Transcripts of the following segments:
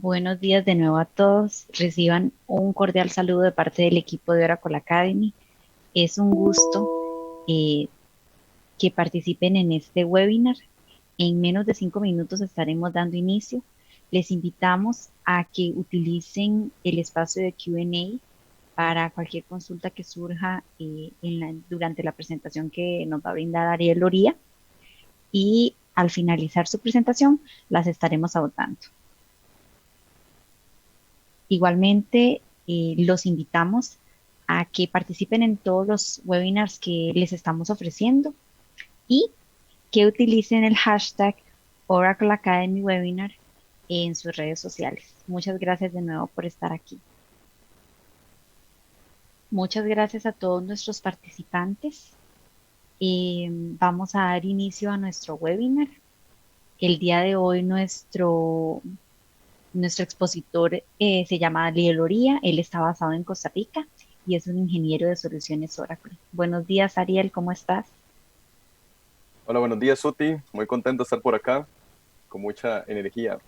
Buenos días de nuevo a todos. Reciban un cordial saludo de parte del equipo de Oracle Academy. Es un gusto eh, que participen en este webinar. En menos de 5 minutos estaremos dando inicio. Les invitamos a que utilicen el espacio de Q&A para cualquier consulta que surja durante la presentación que nos va a brindar Ariel Loría y al finalizar su presentación las estaremos agotando. Igualmente, los invitamos a que participen en todos los webinars que les estamos ofreciendo y que utilicen el hashtag Oracle Academy Webinar en sus redes sociales. Muchas gracias de nuevo por estar aquí. Muchas gracias a todos nuestros participantes. Vamos a dar inicio a nuestro webinar. El día de hoy nuestro expositor se llama Ariel Loría, él está basado en Costa Rica y es un ingeniero de soluciones Oracle. Buenos días, Ariel, ¿cómo estás? Hola, buenos días, Suti. Muy contento de estar por acá, con mucha energía.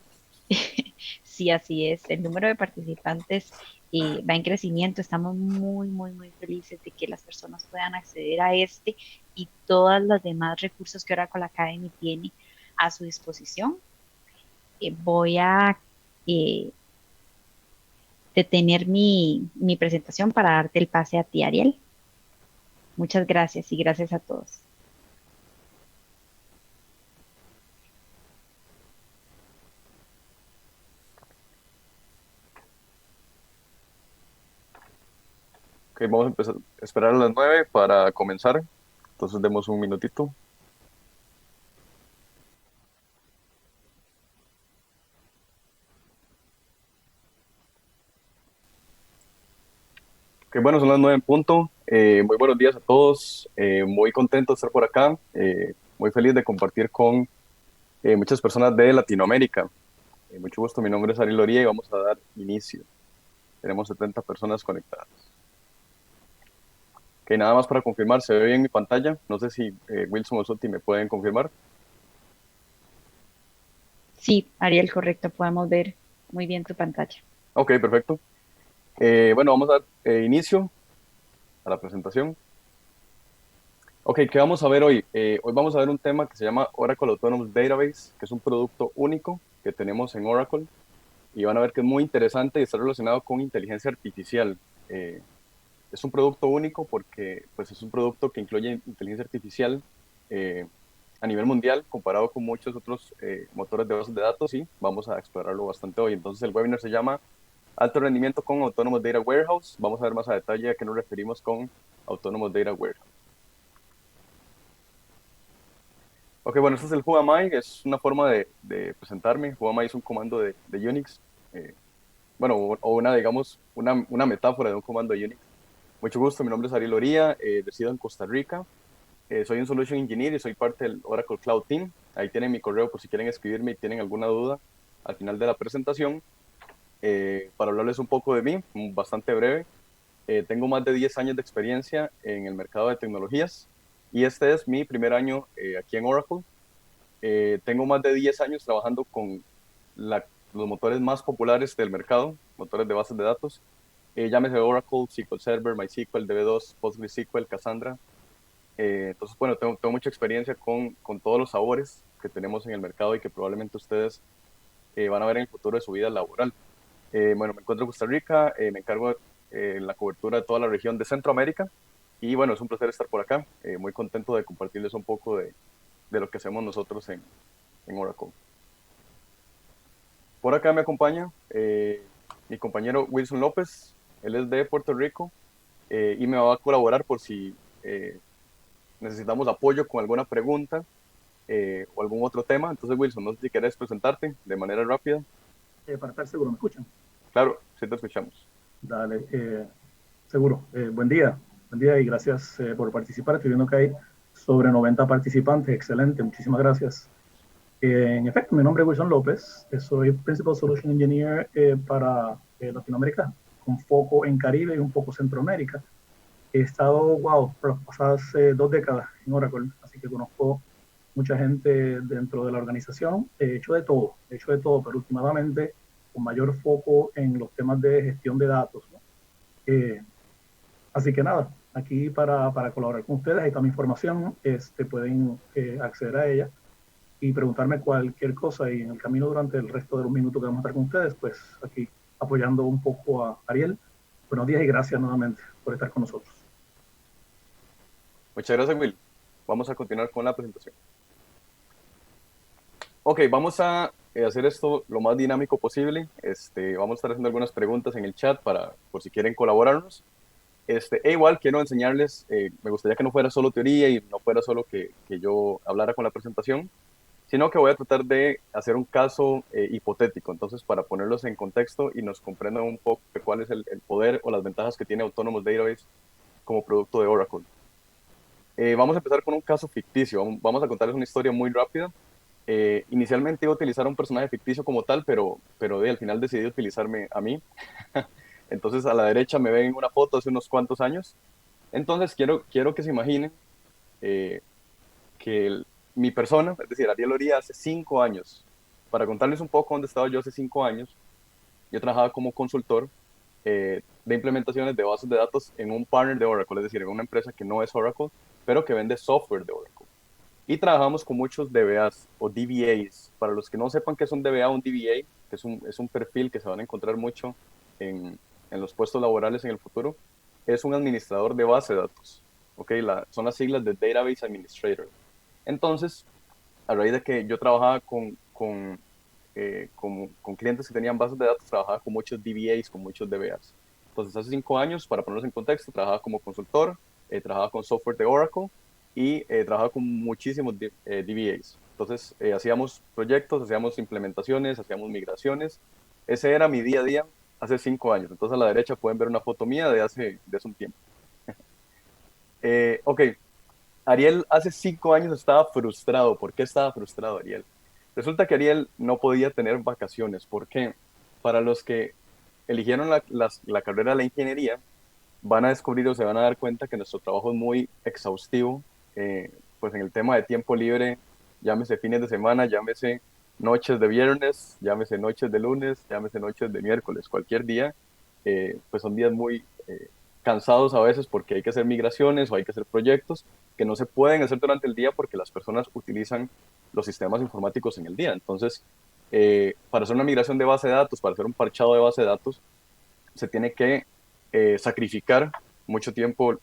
Sí, así es. El número de participantes va en crecimiento. Estamos muy, muy, muy felices de que las personas puedan acceder a este y todos los demás recursos que Oracle Academy tiene a su disposición. Voy a eh, detener mi presentación para darte el pase a ti, Ariel. Muchas gracias y gracias a todos. Ok, vamos a empezar, esperar a las 9 para comenzar. Entonces demos un minutito. Ok, bueno, son las 9 en punto. Muy buenos días a todos. Muy contento de estar por acá. Muy feliz de compartir con muchas personas de Latinoamérica. Mucho gusto, mi nombre es Ari Loría y vamos a dar inicio. Tenemos 70 personas conectadas. Ok, nada más para confirmar, ¿se ve bien mi pantalla? No sé si Wilson o Suti me pueden confirmar. Sí, Ariel, correcto, podemos ver muy bien tu pantalla. Ok, perfecto. Bueno, vamos a dar inicio a la presentación. Ok, ¿qué vamos a ver hoy? Hoy vamos a ver un tema que se llama Oracle Autonomous Database, que es un producto único que tenemos en Oracle y van a ver que es muy interesante y está relacionado con inteligencia artificial. Eh, es un producto único porque pues, es un producto que incluye inteligencia artificial eh, a nivel mundial comparado con muchos otros motores de bases de datos y vamos a explorarlo bastante hoy. Entonces el webinar se llama Alto rendimiento con Autonomous Data Warehouse. Vamos a ver más a detalle a qué nos referimos con Autonomous Data Warehouse. Ok, bueno, este es el Who Am I, es una forma de presentarme. Who Am I es un comando de Unix, eh, bueno, o una, digamos, una metáfora de un comando de Unix. Mucho gusto, mi nombre es Ariel Loría, resido en Costa Rica, soy un Solution Engineer y soy parte del Oracle Cloud Team. Ahí tienen mi correo por si quieren escribirme y tienen alguna duda al final de la presentación. Para hablarles un poco de mí, bastante breve. Tengo más de 10 años de experiencia en el mercado de tecnologías y este es mi primer año aquí en Oracle. Tengo más de 10 años trabajando con los motores más populares del mercado, motores de bases de datos. Llámese Oracle, SQL Server, MySQL, DB2, PostgreSQL, Cassandra. Entonces, bueno, tengo mucha experiencia con todos los sabores que tenemos en el mercado y que probablemente ustedes van a ver en el futuro de su vida laboral. Bueno, me encuentro en Costa Rica, me encargo de la cobertura de toda la región de Centroamérica y bueno, es un placer estar por acá, muy contento de compartirles un poco de lo que hacemos nosotros en Oracle. Por acá me acompaña mi compañero Wilson López, él es de Puerto Rico y me va a colaborar por si necesitamos apoyo con alguna pregunta o algún otro tema. Entonces, Wilson, no sé si quieres presentarte de manera rápida. Para estar seguro, ¿me escuchan? Claro, sí te escuchamos. Dale, seguro. Buen día y gracias por participar. Estoy viendo que hay sobre 90 participantes. Excelente, muchísimas gracias. En efecto, mi nombre es Wilson López. Soy Principal Solution Engineer para Latinoamérica, con foco en Caribe y un poco Centroamérica. He estado, wow, por las pasadas 2 décadas en Oracle, así que conozco mucha gente dentro de la organización. He hecho de todo, pero últimamente con mayor foco en los temas de gestión de datos, ¿no? Así que nada, aquí para colaborar con ustedes, hay toda mi información, ¿no? Pueden acceder a ella y preguntarme cualquier cosa, y en el camino durante el resto de los minutos que vamos a estar con ustedes, pues aquí apoyando un poco a Ariel. Buenos días y gracias nuevamente por estar con nosotros. Muchas gracias, Will. Vamos a continuar con la presentación. Ok, vamos a hacer esto lo más dinámico posible. Vamos a estar haciendo algunas preguntas en el chat por si quieren colaborarnos. Igual quiero enseñarles, me gustaría que no fuera solo teoría y no fuera solo que yo hablara con la presentación, sino que voy a tratar de hacer un caso hipotético, entonces para ponerlos en contexto y nos comprendan un poco de cuál es el poder o las ventajas que tiene Autonomous Database como producto de Oracle. Vamos a empezar con un caso ficticio, vamos a contarles una historia muy rápida. Inicialmente iba a utilizar un personaje ficticio como tal, pero al final decidí utilizarme a mí. Entonces a la derecha me ven una foto hace unos cuantos años. Entonces quiero que se imaginen que mi persona, es decir, Ariel Oría, hace 5 años. Para contarles un poco dónde estaba yo hace 5 años, yo trabajaba como consultor de implementaciones de bases de datos en un partner de Oracle, es decir, en una empresa que no es Oracle, pero que vende software de Oracle. Y trabajamos con muchos DBAs o DBAs. Para los que no sepan qué es un DBA o un DBA, que es un perfil que se van a encontrar mucho en los puestos laborales en el futuro, es un administrador de base de datos. ¿Okay? Son las siglas de Database Administrator. Entonces, a raíz de que yo trabajaba con clientes que tenían bases de datos, trabajaba con muchos DBAs, con muchos DBAs. Entonces, hace 5 años, para ponernos en contexto, trabajaba como consultor, trabajaba con software de Oracle y trabajaba con muchísimos DBAs. Entonces, hacíamos proyectos, hacíamos implementaciones, hacíamos migraciones. Ese era mi día a día hace 5 años. Entonces, a la derecha pueden ver una foto mía de hace un tiempo. Ok, Ariel hace 5 años estaba frustrado. ¿Por qué estaba frustrado Ariel? Resulta que Ariel no podía tener vacaciones. ¿Por qué? Para los que eligieron la carrera de la ingeniería, van a descubrir o se van a dar cuenta que nuestro trabajo es muy exhaustivo, pues en el tema de tiempo libre, llámese fines de semana, llámese noches de viernes, llámese noches de lunes, llámese noches de miércoles, cualquier día, pues son días muy cansados a veces porque hay que hacer migraciones o hay que hacer proyectos que no se pueden hacer durante el día porque las personas utilizan los sistemas informáticos en el día. Entonces, para hacer una migración de base de datos, para hacer un parchado de base de datos, se tiene que sacrificar mucho tiempo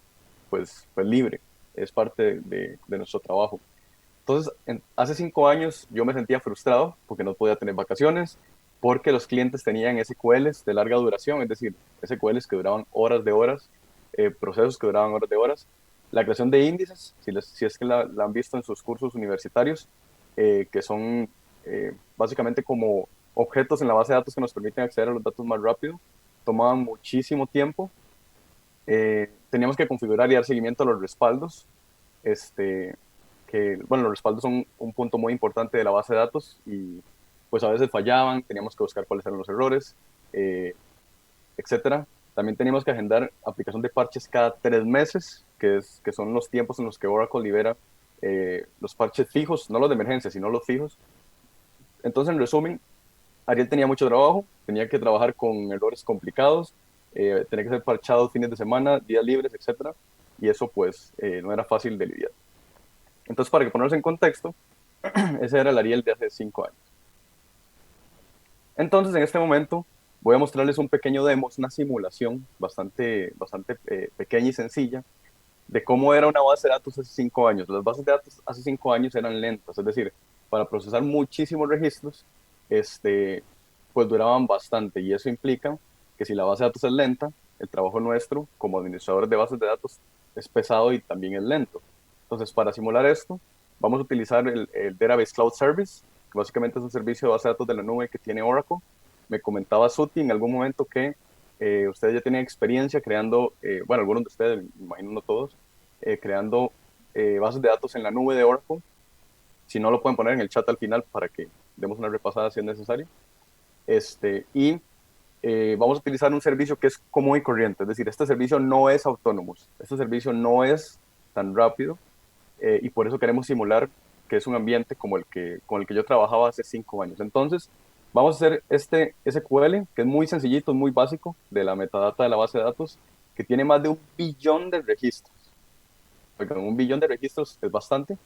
pues libre. Es parte de nuestro trabajo. Entonces, hace 5 años yo me sentía frustrado porque no podía tener vacaciones, porque los clientes tenían SQLs de larga duración, es decir, SQLs que duraban horas de horas, procesos que duraban horas de horas. La creación de índices, si es que la han visto en sus cursos universitarios, que son básicamente como objetos en la base de datos que nos permiten acceder a los datos más rápido, tomaban muchísimo tiempo. Teníamos que configurar y dar seguimiento a los respaldos, bueno, los respaldos son un punto muy importante de la base de datos y pues a veces fallaban, teníamos que buscar cuáles eran los errores, etcétera. También teníamos que agendar aplicación de parches cada 3 meses, que son los tiempos en los que Oracle libera los parches fijos, no los de emergencia, sino los fijos. Entonces, en resumen, Ariel tenía mucho trabajo, tenía que trabajar con errores complicados, tenía que ser parchado fines de semana, días libres, etcétera, y eso pues no era fácil de lidiar. Entonces, para que ponernos en contexto, ese era el Ariel de hace 5 años. Entonces, en este momento, voy a mostrarles un pequeño demo, es una simulación bastante pequeña y sencilla de cómo era una base de datos hace 5 años. Las bases de datos hace 5 años eran lentas, es decir, para procesar muchísimos registros, pues duraban bastante, y eso implica que si la base de datos es lenta, el trabajo nuestro como administradores de bases de datos es pesado y también es lento. Entonces, para simular esto, vamos a utilizar el Database Cloud Service, que básicamente es un servicio de base de datos de la nube que tiene Oracle. Me comentaba Suti en algún momento que ustedes ya tienen experiencia creando, bueno, algunos de ustedes, me imagino no todos, creando bases de datos en la nube de Oracle. Si no, lo pueden poner en el chat al final para que demos una repasada si es necesario. Vamos a utilizar un servicio que es común y corriente, es decir, este servicio no es autónomo, este servicio no es tan rápido, y por eso queremos simular que es un ambiente como con el que yo trabajaba hace 5 años. Entonces, Vamos a hacer este SQL, que es muy sencillito, muy básico, de la metadata de la base de datos, que tiene más de 1 billón de registros. Oigan, 1 billón de registros es bastante.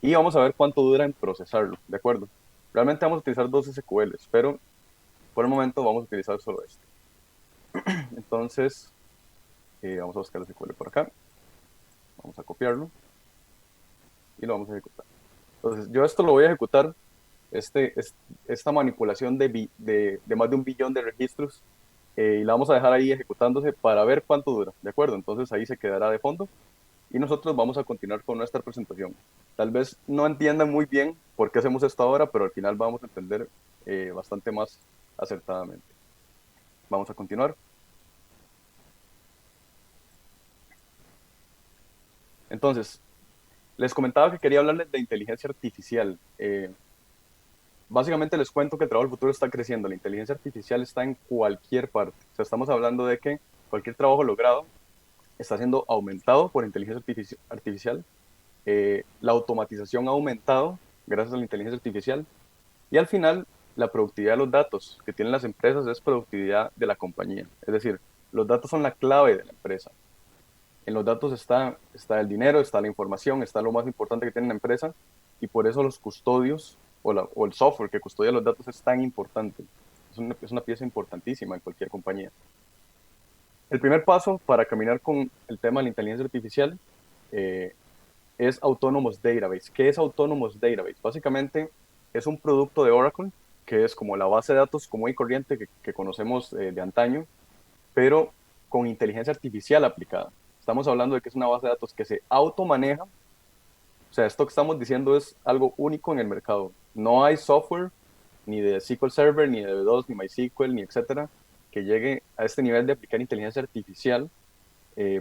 Y vamos a ver cuánto dura en procesarlo, ¿de acuerdo? Realmente vamos a utilizar dos SQLs, pero por el momento vamos a utilizar solo este. Entonces, vamos a buscar el SQL por acá. Vamos a copiarlo y lo vamos a ejecutar. Entonces, yo esto lo voy a ejecutar, esta manipulación de más de 1 billón de registros, y la vamos a dejar ahí ejecutándose para ver cuánto dura, ¿de acuerdo? Entonces ahí se quedará de fondo y nosotros vamos a continuar con nuestra presentación. Tal vez no entiendan muy bien por qué hacemos esto ahora, pero al final vamos a entender bastante más acertadamente. Vamos a continuar. Entonces, les comentaba que quería hablarles de inteligencia artificial. Básicamente les cuento que el trabajo del futuro está creciendo. La inteligencia artificial está en cualquier parte. O sea, estamos hablando de que cualquier trabajo logrado está siendo aumentado por inteligencia artificial. La automatización ha aumentado gracias a la inteligencia artificial. Y al final, la productividad de los datos que tienen las empresas es productividad de la compañía. Es decir, los datos son la clave de la empresa. En los datos está el dinero, está la información, está lo más importante que tiene la empresa, y por eso los custodios o el software que custodia los datos es tan importante. Es una pieza importantísima en cualquier compañía. El primer paso para caminar con el tema de la inteligencia artificial eh, es Autonomous Database. ¿Qué es Autonomous Database? Básicamente es un producto de Oracle, que es como la base de datos común y corriente que conocemos de antaño, pero con inteligencia artificial aplicada. Estamos hablando de que es una base de datos que se automaneja. O sea, esto que estamos diciendo es algo único en el mercado. No hay software, ni de SQL Server, ni de B2, ni MySQL, ni etcétera, que llegue a este nivel de aplicar inteligencia artificial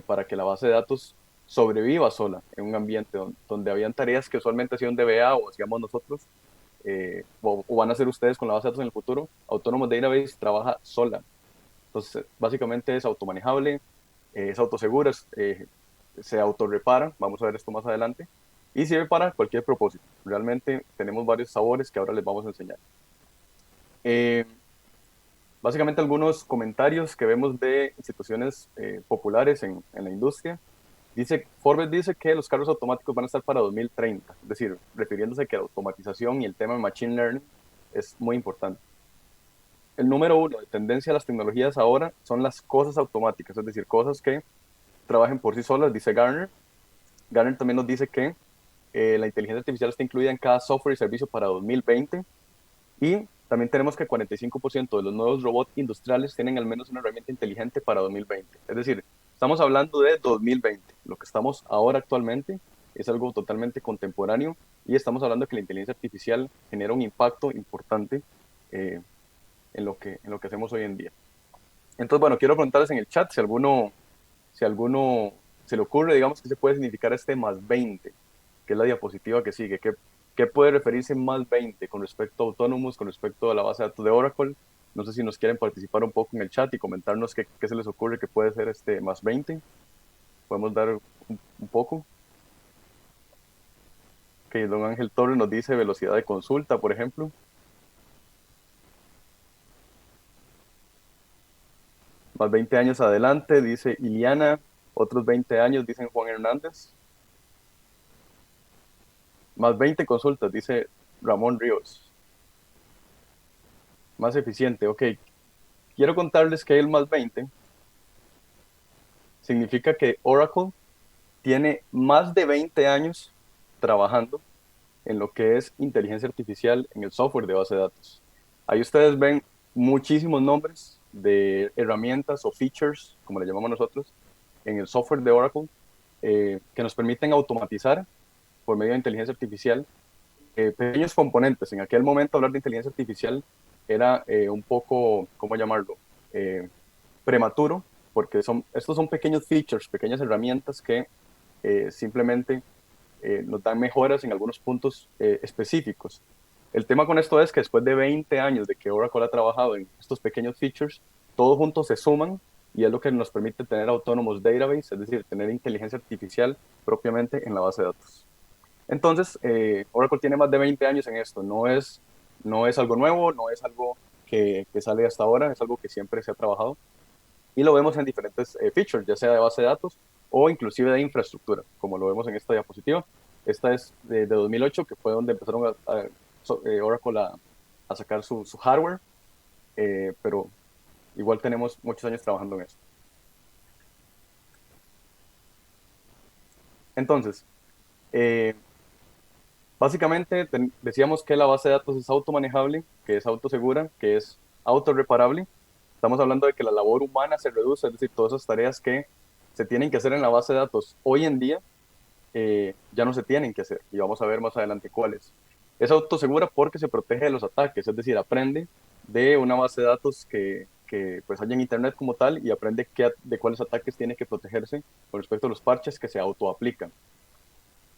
para que la base de datos sobreviva sola en un ambiente donde habían tareas que usualmente hacía un DBA o hacíamos nosotros, o van a hacer ustedes con la base de datos en el futuro. Autonomous Database trabaja sola. Entonces, básicamente es automanejable, es autosegura, se autorrepara, vamos a ver esto más adelante, y sirve para cualquier propósito. Realmente tenemos varios sabores que ahora les vamos a enseñar. Eh, Básicamente algunos comentarios que vemos de instituciones populares en la industria. Forbes dice que los carros automáticos van a estar para 2030, es decir, refiriéndose que la automatización y el tema de Machine Learning es muy importante. El número uno de tendencia a las tecnologías ahora son las cosas automáticas, es decir, cosas que trabajen por sí solas, dice Gartner. Gartner también nos dice que la inteligencia artificial está incluida en cada software y servicio para 2020, y también tenemos que el 45% de los nuevos robots industriales tienen al menos una herramienta inteligente para 2020. Es decir, estamos hablando de 2020. Lo que estamos ahora actualmente es algo totalmente contemporáneo, y estamos hablando de que la inteligencia artificial genera un impacto importante eh, en lo que hacemos hoy en día. Entonces, bueno, quiero preguntarles en el chat si alguno se le ocurre, digamos, qué se puede significar este más 20, que es la diapositiva que sigue. ¿Qué puede referirse más 20 con respecto a Autonomous, con respecto a la base de datos de Oracle? No sé si nos quieren participar un poco en el chat y comentarnos qué se les ocurre que puede ser este más 20. Podemos dar un poco. Que don Ángel Torres nos dice velocidad de consulta, por ejemplo. Más 20 años adelante, dice Iliana. Otros 20 años, dicen Juan Hernández. Más 20 consultas, dice Ramón Ríos. Más eficiente, ok. Quiero contarles que el más 20 significa que Oracle tiene más de 20 años trabajando en lo que es inteligencia artificial en el software de base de datos. Ahí ustedes ven muchísimos nombres de herramientas o features, como le llamamos nosotros, en el software de Oracle, que nos permiten automatizar por medio de inteligencia artificial pequeños componentes. En aquel momento hablar de inteligencia artificial era un poco, ¿cómo llamarlo? Prematuro, porque estos son pequeños features, pequeñas herramientas que simplemente nos dan mejoras en algunos puntos específicos. El tema con esto es que después de 20 años de que Oracle ha trabajado en estos pequeños features, todos juntos se suman y es lo que nos permite tener Autonomous Database, es decir, tener inteligencia artificial propiamente en la base de datos. Entonces, Oracle tiene más de 20 años en esto. No es algo nuevo, no es algo que sale hasta ahora, es algo que siempre se ha trabajado y lo vemos en diferentes features, ya sea de base de datos o inclusive de infraestructura, como lo vemos en esta diapositiva. Esta es de 2008, que fue donde empezaron Oracle a sacar su hardware, pero igual tenemos muchos años trabajando en eso. Entonces, eh, básicamente decíamos que la base de datos es automanejable, que es autosegura, que es autorreparable. Estamos hablando de que la labor humana se reduce, es decir, todas esas tareas que se tienen que hacer en la base de datos hoy en día ya no se tienen que hacer, y vamos a ver más adelante cuáles. Es autosegura porque se protege de los ataques, es decir, aprende de una base de datos que pues haya en Internet como tal y aprende de cuáles ataques tiene que protegerse con respecto a los parches que se autoaplican.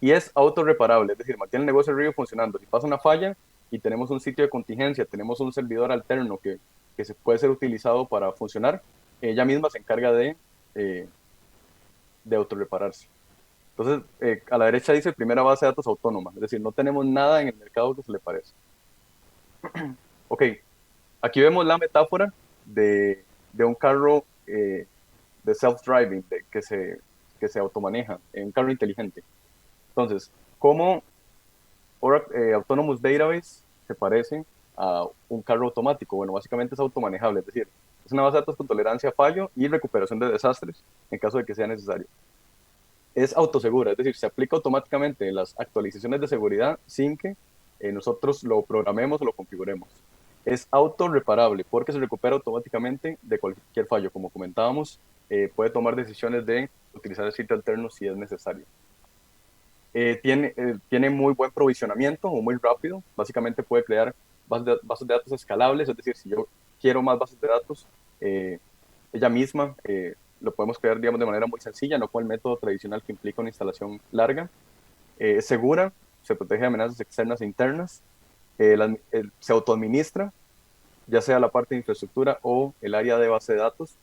Y es autorreparable, es decir, mantiene el negocio río funcionando. Si pasa una falla y tenemos un sitio de contingencia, tenemos un servidor alterno que se puede ser utilizado para funcionar, ella misma se encarga de autorrepararse. Entonces, a la derecha dice primera base de datos autónoma, es decir, no tenemos nada en el mercado que se le parezca. Ok, aquí vemos la metáfora de un carro de self-driving, que se automaneja, un carro inteligente. Entonces, ¿cómo Autonomous Database se parece a un carro automático? Bueno, básicamente es automanejable, es decir, es una base de datos con tolerancia a fallo y recuperación de desastres en caso de que sea necesario. Es autosegura, es decir, se aplica automáticamente las actualizaciones de seguridad sin que nosotros lo programemos o lo configuremos. Es autorreparable porque se recupera automáticamente de cualquier fallo. Como comentábamos, puede tomar decisiones de utilizar el sitio alterno si es necesario. Tiene muy buen provisionamiento o muy rápido. Básicamente puede crear bases de datos escalables, es decir, si yo quiero más bases de datos, ella misma lo podemos crear, digamos, de manera muy sencilla, no con el método tradicional que implica una instalación larga. Es segura, se protege de amenazas externas e internas, se autoadministra, ya sea la parte de infraestructura o el área de base de datos.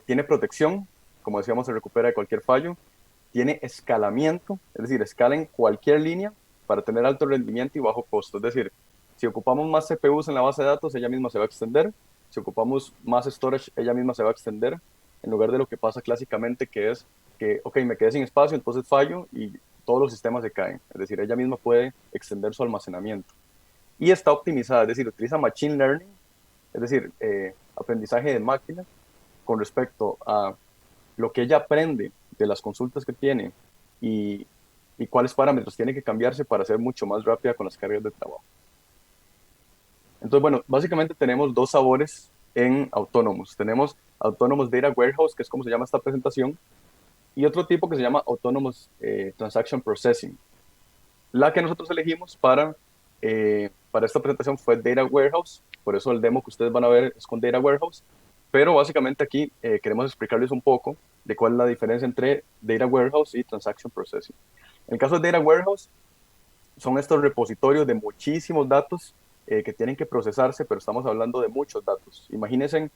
Tiene protección, como decíamos, se recupera de cualquier fallo. Tiene escalamiento, es decir, escala en cualquier línea para tener alto rendimiento y bajo costo. Es decir, si ocupamos más CPUs en la base de datos, ella misma se va a extender. Si ocupamos más storage, ella misma se va a extender, en lugar de lo que pasa clásicamente, que es que, ok, me quedé sin espacio, entonces fallo y todos los sistemas se caen. Es decir, ella misma puede extender su almacenamiento. Y está optimizada, es decir, utiliza Machine Learning, es decir, aprendizaje de máquina, con respecto a lo que ella aprende de las consultas que tiene y, y cuáles parámetros tiene que cambiarse para ser mucho más rápida con las cargas de trabajo. Entonces, bueno, básicamente tenemos dos sabores en Autonomous. Tenemos Autonomous Data Warehouse, que es como se llama esta presentación, y otro tipo que se llama Autonomous Transaction Processing. La que nosotros elegimos para esta presentación fue Data Warehouse, por eso el demo que ustedes van a ver es con Data Warehouse, pero básicamente aquí queremos explicarles un poco de cuál es la diferencia entre Data Warehouse y Transaction Processing. En el caso de Data Warehouse, son estos repositorios de muchísimos datos que tienen que procesarse, pero estamos hablando de muchos datos. Imagínense,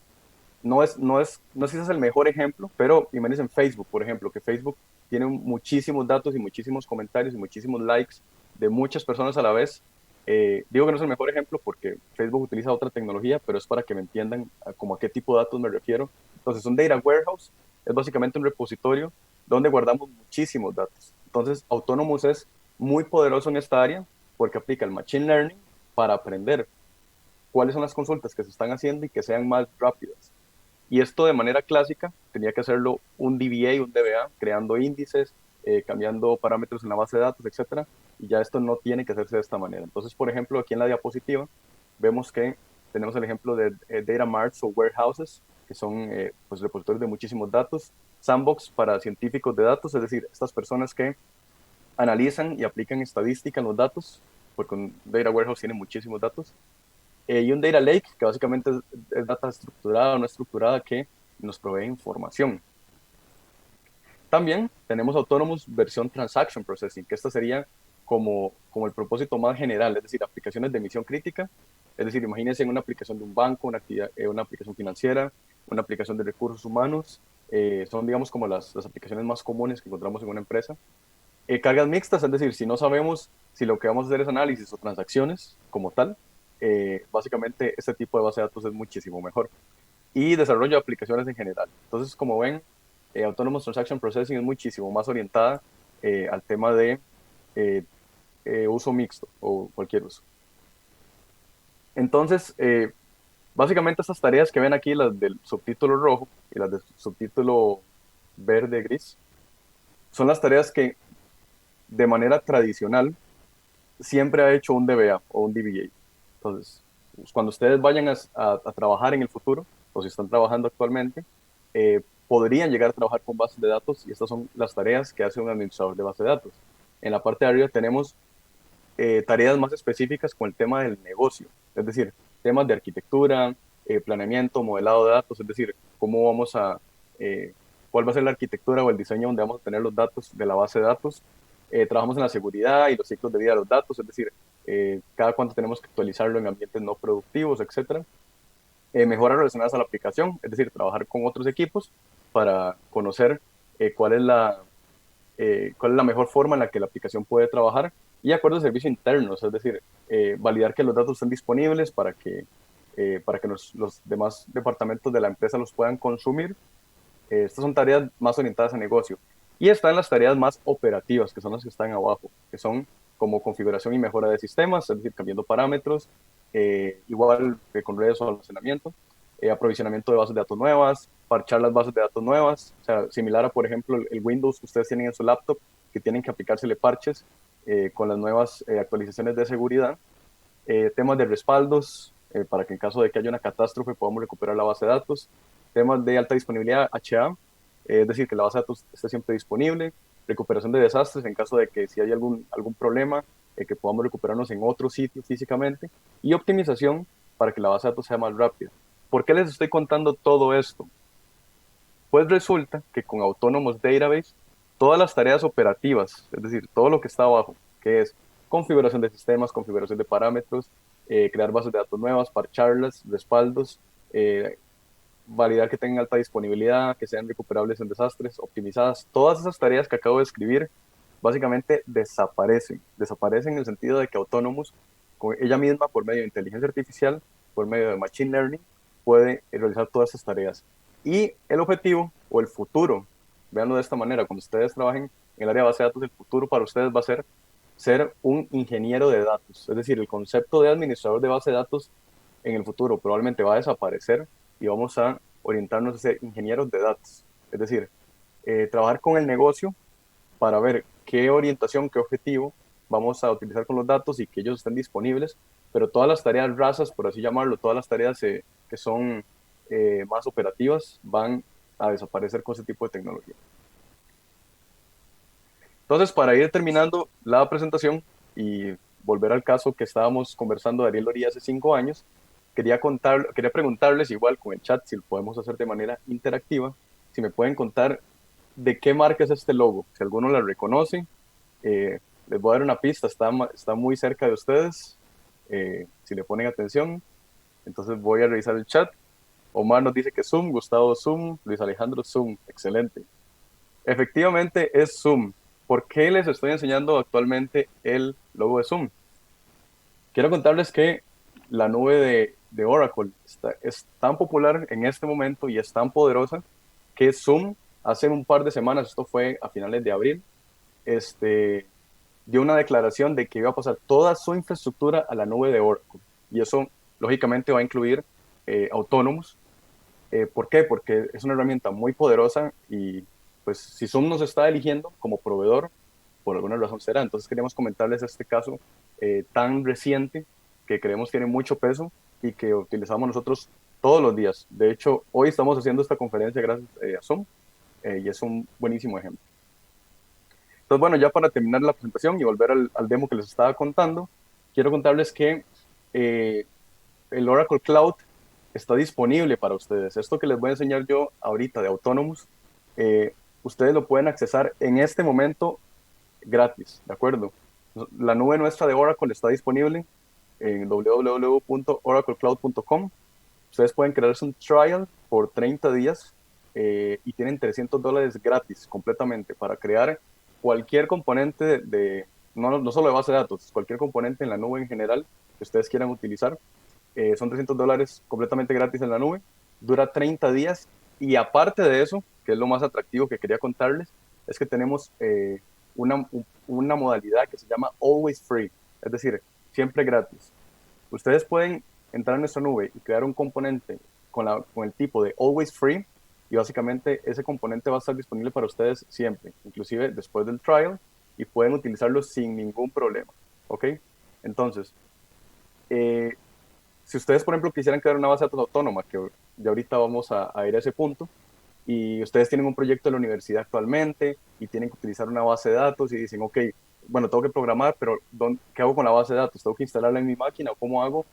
no sé si ese es el mejor ejemplo, pero imagínense Facebook, por ejemplo, que Facebook tiene muchísimos datos y muchísimos comentarios y muchísimos likes de muchas personas a la vez. Digo que no es el mejor ejemplo porque Facebook utiliza otra tecnología, pero es para que me entiendan como a qué tipo de datos me refiero. Entonces, un data warehouse es básicamente un repositorio donde guardamos muchísimos datos. Entonces, Autonomous es muy poderoso en esta área porque aplica el Machine Learning para aprender cuáles son las consultas que se están haciendo y que sean más rápidas. Y esto de manera clásica tenía que hacerlo un DBA, un DBA, creando índices, cambiando parámetros en la base de datos, etcétera. Y ya esto no tiene que hacerse de esta manera. Entonces, por ejemplo, aquí en la diapositiva vemos que tenemos el ejemplo de data marts o warehouses, que son pues, repositorios de muchísimos datos. Sandbox para científicos de datos, es decir, estas personas que analizan y aplican estadística en los datos, porque un data warehouse tiene muchísimos datos. Y un data lake, que básicamente es data estructurada o no estructurada que nos provee información. También tenemos Autonomous versión Transaction Processing, que esta sería como el propósito más general, es decir, aplicaciones de misión crítica. Es decir, imagínense en una aplicación de un banco, una aplicación financiera, una aplicación de recursos humanos. Son, digamos, como las aplicaciones más comunes que encontramos en una empresa. Cargas mixtas, es decir, si no sabemos si lo que vamos a hacer es análisis o transacciones como tal, básicamente este tipo de base de datos es muchísimo mejor. Y desarrollo de aplicaciones en general. Entonces, como ven, Autonomous Transaction Processing es muchísimo más orientada al tema de eh, uso mixto o cualquier uso. Entonces, básicamente estas tareas que ven aquí, las del subtítulo rojo y las del subtítulo verde gris, son las tareas que de manera tradicional siempre ha hecho un DBA o un DBA. Entonces, pues, cuando ustedes vayan a trabajar en el futuro, o si están trabajando actualmente, podrían llegar a trabajar con bases de datos y estas son las tareas que hace un administrador de base de datos. En la parte de arriba tenemos tareas más específicas con el tema del negocio, es decir, temas de arquitectura, planeamiento, modelado de datos, es decir, cómo vamos cuál va a ser la arquitectura o el diseño donde vamos a tener los datos de la base de datos. Trabajamos en la seguridad y los ciclos de vida de los datos, es decir, cada cuánto tenemos que actualizarlo en ambientes no productivos, etcétera. Mejoras relacionadas a la aplicación, es decir, trabajar con otros equipos para conocer cuál es la mejor forma en la que la aplicación puede trabajar y acuerdos de servicio internos, es decir, validar que los datos estén disponibles para que los demás departamentos de la empresa los puedan consumir. Estas son tareas más orientadas a negocio. Y están las tareas más operativas, que son las que están abajo, que son como configuración y mejora de sistemas, es decir, cambiando parámetros, igual que con redes o almacenamiento, aprovisionamiento de bases de datos nuevas, parchar las bases de datos nuevas, o sea, similar a, por ejemplo, el Windows que ustedes tienen en su laptop, que tienen que aplicársele parches con las nuevas actualizaciones de seguridad, temas de respaldos, para que en caso de que haya una catástrofe podamos recuperar la base de datos, temas de alta disponibilidad HA, es decir, que la base de datos esté siempre disponible, recuperación de desastres en caso de que si hay algún problema, que podamos recuperarnos en otro sitio físicamente, y optimización para que la base de datos sea más rápida. ¿Por qué les estoy contando todo esto? Pues resulta que con Autonomous Database, todas las tareas operativas, es decir, todo lo que está abajo, que es configuración de sistemas, configuración de parámetros, crear bases de datos nuevas, parcharlas, respaldos, validar que tengan alta disponibilidad, que sean recuperables en desastres, optimizadas, todas esas tareas que acabo de escribir, básicamente desaparecen. Desaparecen en el sentido de que Autonomous, con ella misma, por medio de inteligencia artificial, por medio de machine learning, puede realizar todas esas tareas. Y el objetivo o el futuro, véanlo de esta manera, cuando ustedes trabajen en el área de base de datos, el futuro para ustedes va a ser un ingeniero de datos. Es decir, el concepto de administrador de base de datos en el futuro probablemente va a desaparecer y vamos a orientarnos a ser ingenieros de datos. Es decir, trabajar con el negocio para ver qué orientación, qué objetivo vamos a utilizar con los datos y que ellos estén disponibles, pero todas las tareas rasas, por así llamarlo, todas las tareas que son más operativas van a desaparecer con ese tipo de tecnología. Entonces, para ir terminando la presentación y volver al caso que estábamos conversando de Ariel Loría hace 5 años, quería preguntarles igual con el chat, si lo podemos hacer de manera interactiva, si me pueden contar de qué marca es este logo, si alguno la reconoce. Les voy a dar una pista, está muy cerca de ustedes, si le ponen atención. Entonces voy a revisar el chat. Omar nos dice que Zoom, Gustavo Zoom, Luis Alejandro Zoom, excelente. Efectivamente es Zoom. ¿Por qué les estoy enseñando actualmente el logo de Zoom? Quiero contarles que la nube de Oracle es tan popular en este momento y es tan poderosa que Zoom hace un par de semanas, esto fue a finales de abril, dio una declaración de que iba a pasar toda su infraestructura a la nube de Oracle. Y eso, lógicamente, va a incluir Autonomous. ¿Por qué? Porque es una herramienta muy poderosa y pues si Zoom nos está eligiendo como proveedor, por alguna razón será. Entonces queríamos comentarles este caso tan reciente que creemos tiene mucho peso y que utilizamos nosotros todos los días. De hecho, hoy estamos haciendo esta conferencia gracias a Zoom y es un buenísimo ejemplo. Entonces, bueno, ya para terminar la presentación y volver al demo que les estaba contando, quiero contarles que el Oracle Cloud está disponible para ustedes. Esto que les voy a enseñar yo ahorita de Autonomous, ustedes lo pueden accesar en este momento gratis, ¿de acuerdo? La nube nuestra de Oracle está disponible en www.oraclecloud.com. Ustedes pueden crearse un trial por 30 días y tienen $300 gratis completamente para crear cualquier componente no solo de base de datos, cualquier componente en la nube en general que ustedes quieran utilizar. Son $300 completamente gratis en la nube, dura 30 días y aparte de eso, que es lo más atractivo que quería contarles, es que tenemos una modalidad que se llama Always Free, es decir, siempre gratis. Ustedes pueden entrar a nuestra nube y crear un componente con el tipo de Always Free y básicamente ese componente va a estar disponible para ustedes siempre, inclusive después del trial y pueden utilizarlo sin ningún problema, ¿ok? Entonces, eh, si ustedes, por ejemplo, quisieran crear una base de datos autónoma, que ya ahorita vamos a ir a ese punto, y ustedes tienen un proyecto de la universidad actualmente y tienen que utilizar una base de datos y dicen, ok, bueno, tengo que programar, pero ¿qué hago con la base de datos? ¿Tengo que instalarla en mi máquina o cómo hago?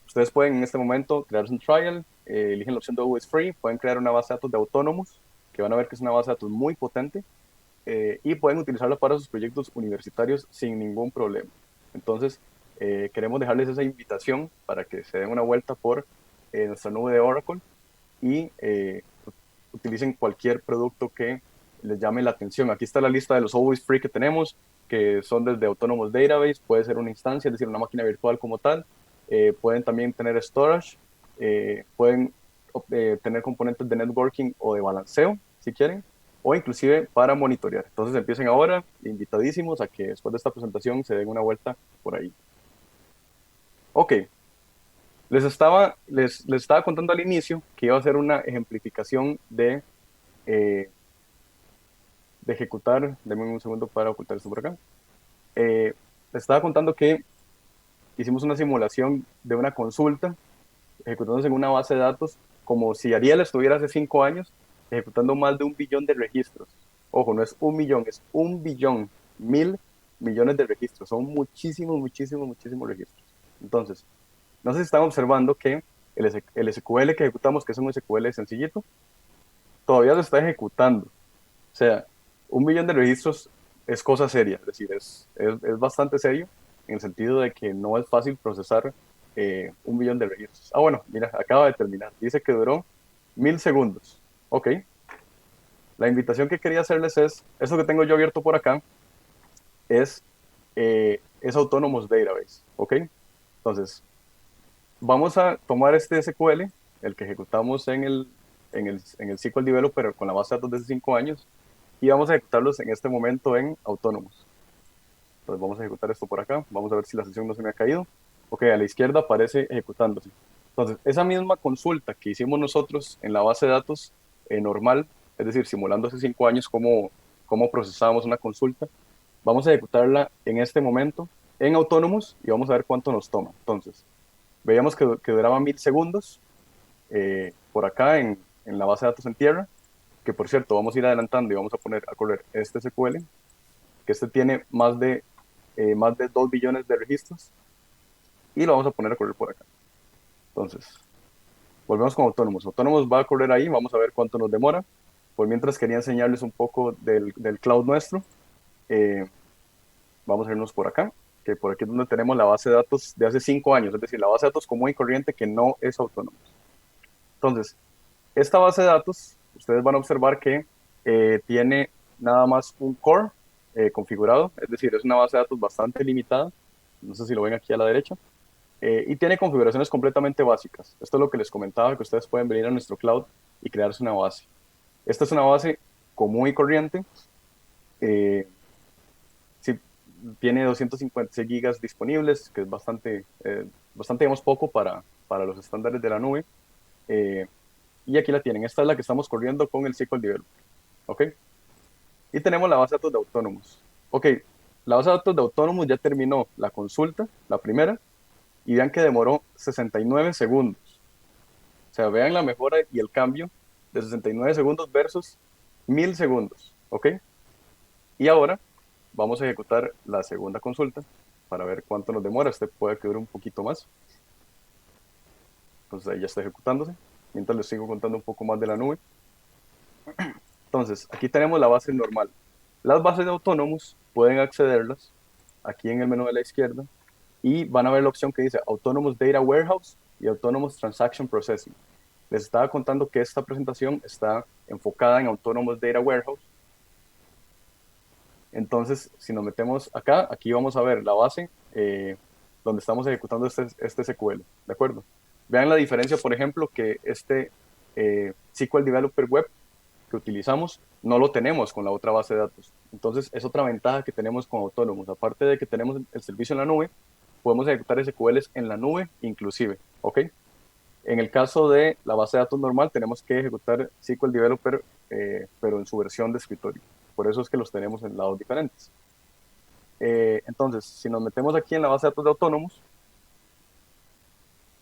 Ustedes pueden en este momento crearse un trial, eligen la opción de Always Free, pueden crear una base de datos de Autonomous, que van a ver que es una base de datos muy potente, y pueden utilizarla para sus proyectos universitarios sin ningún problema. Entonces, queremos dejarles esa invitación para que se den una vuelta por nuestra nube de Oracle y utilicen cualquier producto que les llame la atención. Aquí está la lista de los Always Free que tenemos, que son desde Autonomous Database, puede ser una instancia, es decir, una máquina virtual como tal. Pueden también tener storage, pueden tener componentes de networking o de balanceo, si quieren, o inclusive para monitorear. Entonces empiecen ahora, invitadísimos a que después de esta presentación se den una vuelta por ahí. Ok, les estaba contando al inicio que iba a hacer una ejemplificación eh, de ejecutar, denme un segundo para ocultar esto por acá. Les estaba contando que hicimos una simulación de una consulta ejecutándose en una base de datos como si Ariel estuviera hace 5 años ejecutando más de 1 billón de registros. Ojo, no es 1 millón, es 1 billón, 1.000 millones de registros. Son muchísimos, muchísimos, muchísimos registros. Entonces, no sé si están observando que el SQL que ejecutamos, que es un SQL sencillito, todavía se está ejecutando. O sea, 1 billón de registros es cosa seria, es decir, es bastante serio en el sentido de que no es fácil procesar 1 billón de registros. Ah, bueno, mira, acaba de terminar. Dice que duró 1.000 segundos. Ok. La invitación que quería hacerles es, esto que tengo yo abierto por acá, es Autonomous Database. Ok. Entonces, vamos a tomar este SQL, el que ejecutamos en el SQL Developer con la base de datos de hace 5 años, y vamos a ejecutarlos en este momento en Autonomous. Entonces vamos a ejecutar esto por acá, vamos a ver si la sesión no se me ha caído. Ok, a la izquierda aparece ejecutándose. Entonces, esa misma consulta que hicimos nosotros en la base de datos normal, es decir, simulando hace 5 años cómo procesábamos una consulta, vamos a ejecutarla en este momento en Autonomous y vamos a ver cuánto nos toma. Entonces, veíamos que duraba 1.000 segundos por acá en la base de datos en tierra, que por cierto, vamos a ir adelantando y vamos a poner a correr este SQL, que este tiene más de 2 billones de registros, y lo vamos a poner a correr por acá. Entonces, volvemos con Autonomous. Autonomous va a correr ahí, vamos a ver cuánto nos demora. Por mientras quería enseñarles un poco del cloud nuestro. Vamos a irnos por acá, que por aquí es donde tenemos la base de datos de hace 5 años, es decir, la base de datos común y corriente que no es Autonomous. Entonces, esta base de datos, ustedes van a observar que tiene nada más un core configurado, es decir, es una base de datos bastante limitada, no sé si lo ven aquí a la derecha, y tiene configuraciones completamente básicas. Esto es lo que les comentaba, que ustedes pueden venir a nuestro cloud y crearse una base. Esta es una base común y corriente, eh, sí, tiene 256 gigas disponibles, que es bastante digamos, poco para los estándares de la nube. Eh, y aquí la tienen. Esta es la que estamos corriendo con el SQL Developer. ¿Ok? Y tenemos la base de datos de Autonomous. Ok, la base de datos de Autonomous ya terminó la consulta, la primera, y vean que demoró 69 segundos. O sea, vean la mejora y el cambio de 69 segundos versus 1.000 segundos. ¿Ok? Y ahora vamos a ejecutar la segunda consulta para ver cuánto nos demora. Este puede que dure un poquito más. Entonces ahí ya está ejecutándose. Mientras les sigo contando un poco más de la nube. Entonces, aquí tenemos la base normal. Las bases de Autonomous pueden accederlas aquí en el menú de la izquierda y van a ver la opción que dice Autonomous Data Warehouse y Autonomous Transaction Processing. Les estaba contando que esta presentación está enfocada en Autonomous Data Warehouse. Entonces, si nos metemos acá, aquí vamos a ver la base donde estamos ejecutando este SQL, ¿de acuerdo? Vean la diferencia, por ejemplo, que este SQL Developer Web que utilizamos no lo tenemos con la otra base de datos. Entonces, es otra ventaja que tenemos con Autónomos. Aparte de que tenemos el servicio en la nube, podemos ejecutar SQLs en la nube inclusive, ¿ok? En el caso de la base de datos normal, tenemos que ejecutar SQL Developer, pero en su versión de escritorio. Por eso es que los tenemos en lados diferentes. Entonces, si nos metemos aquí en la base de datos de Autónomos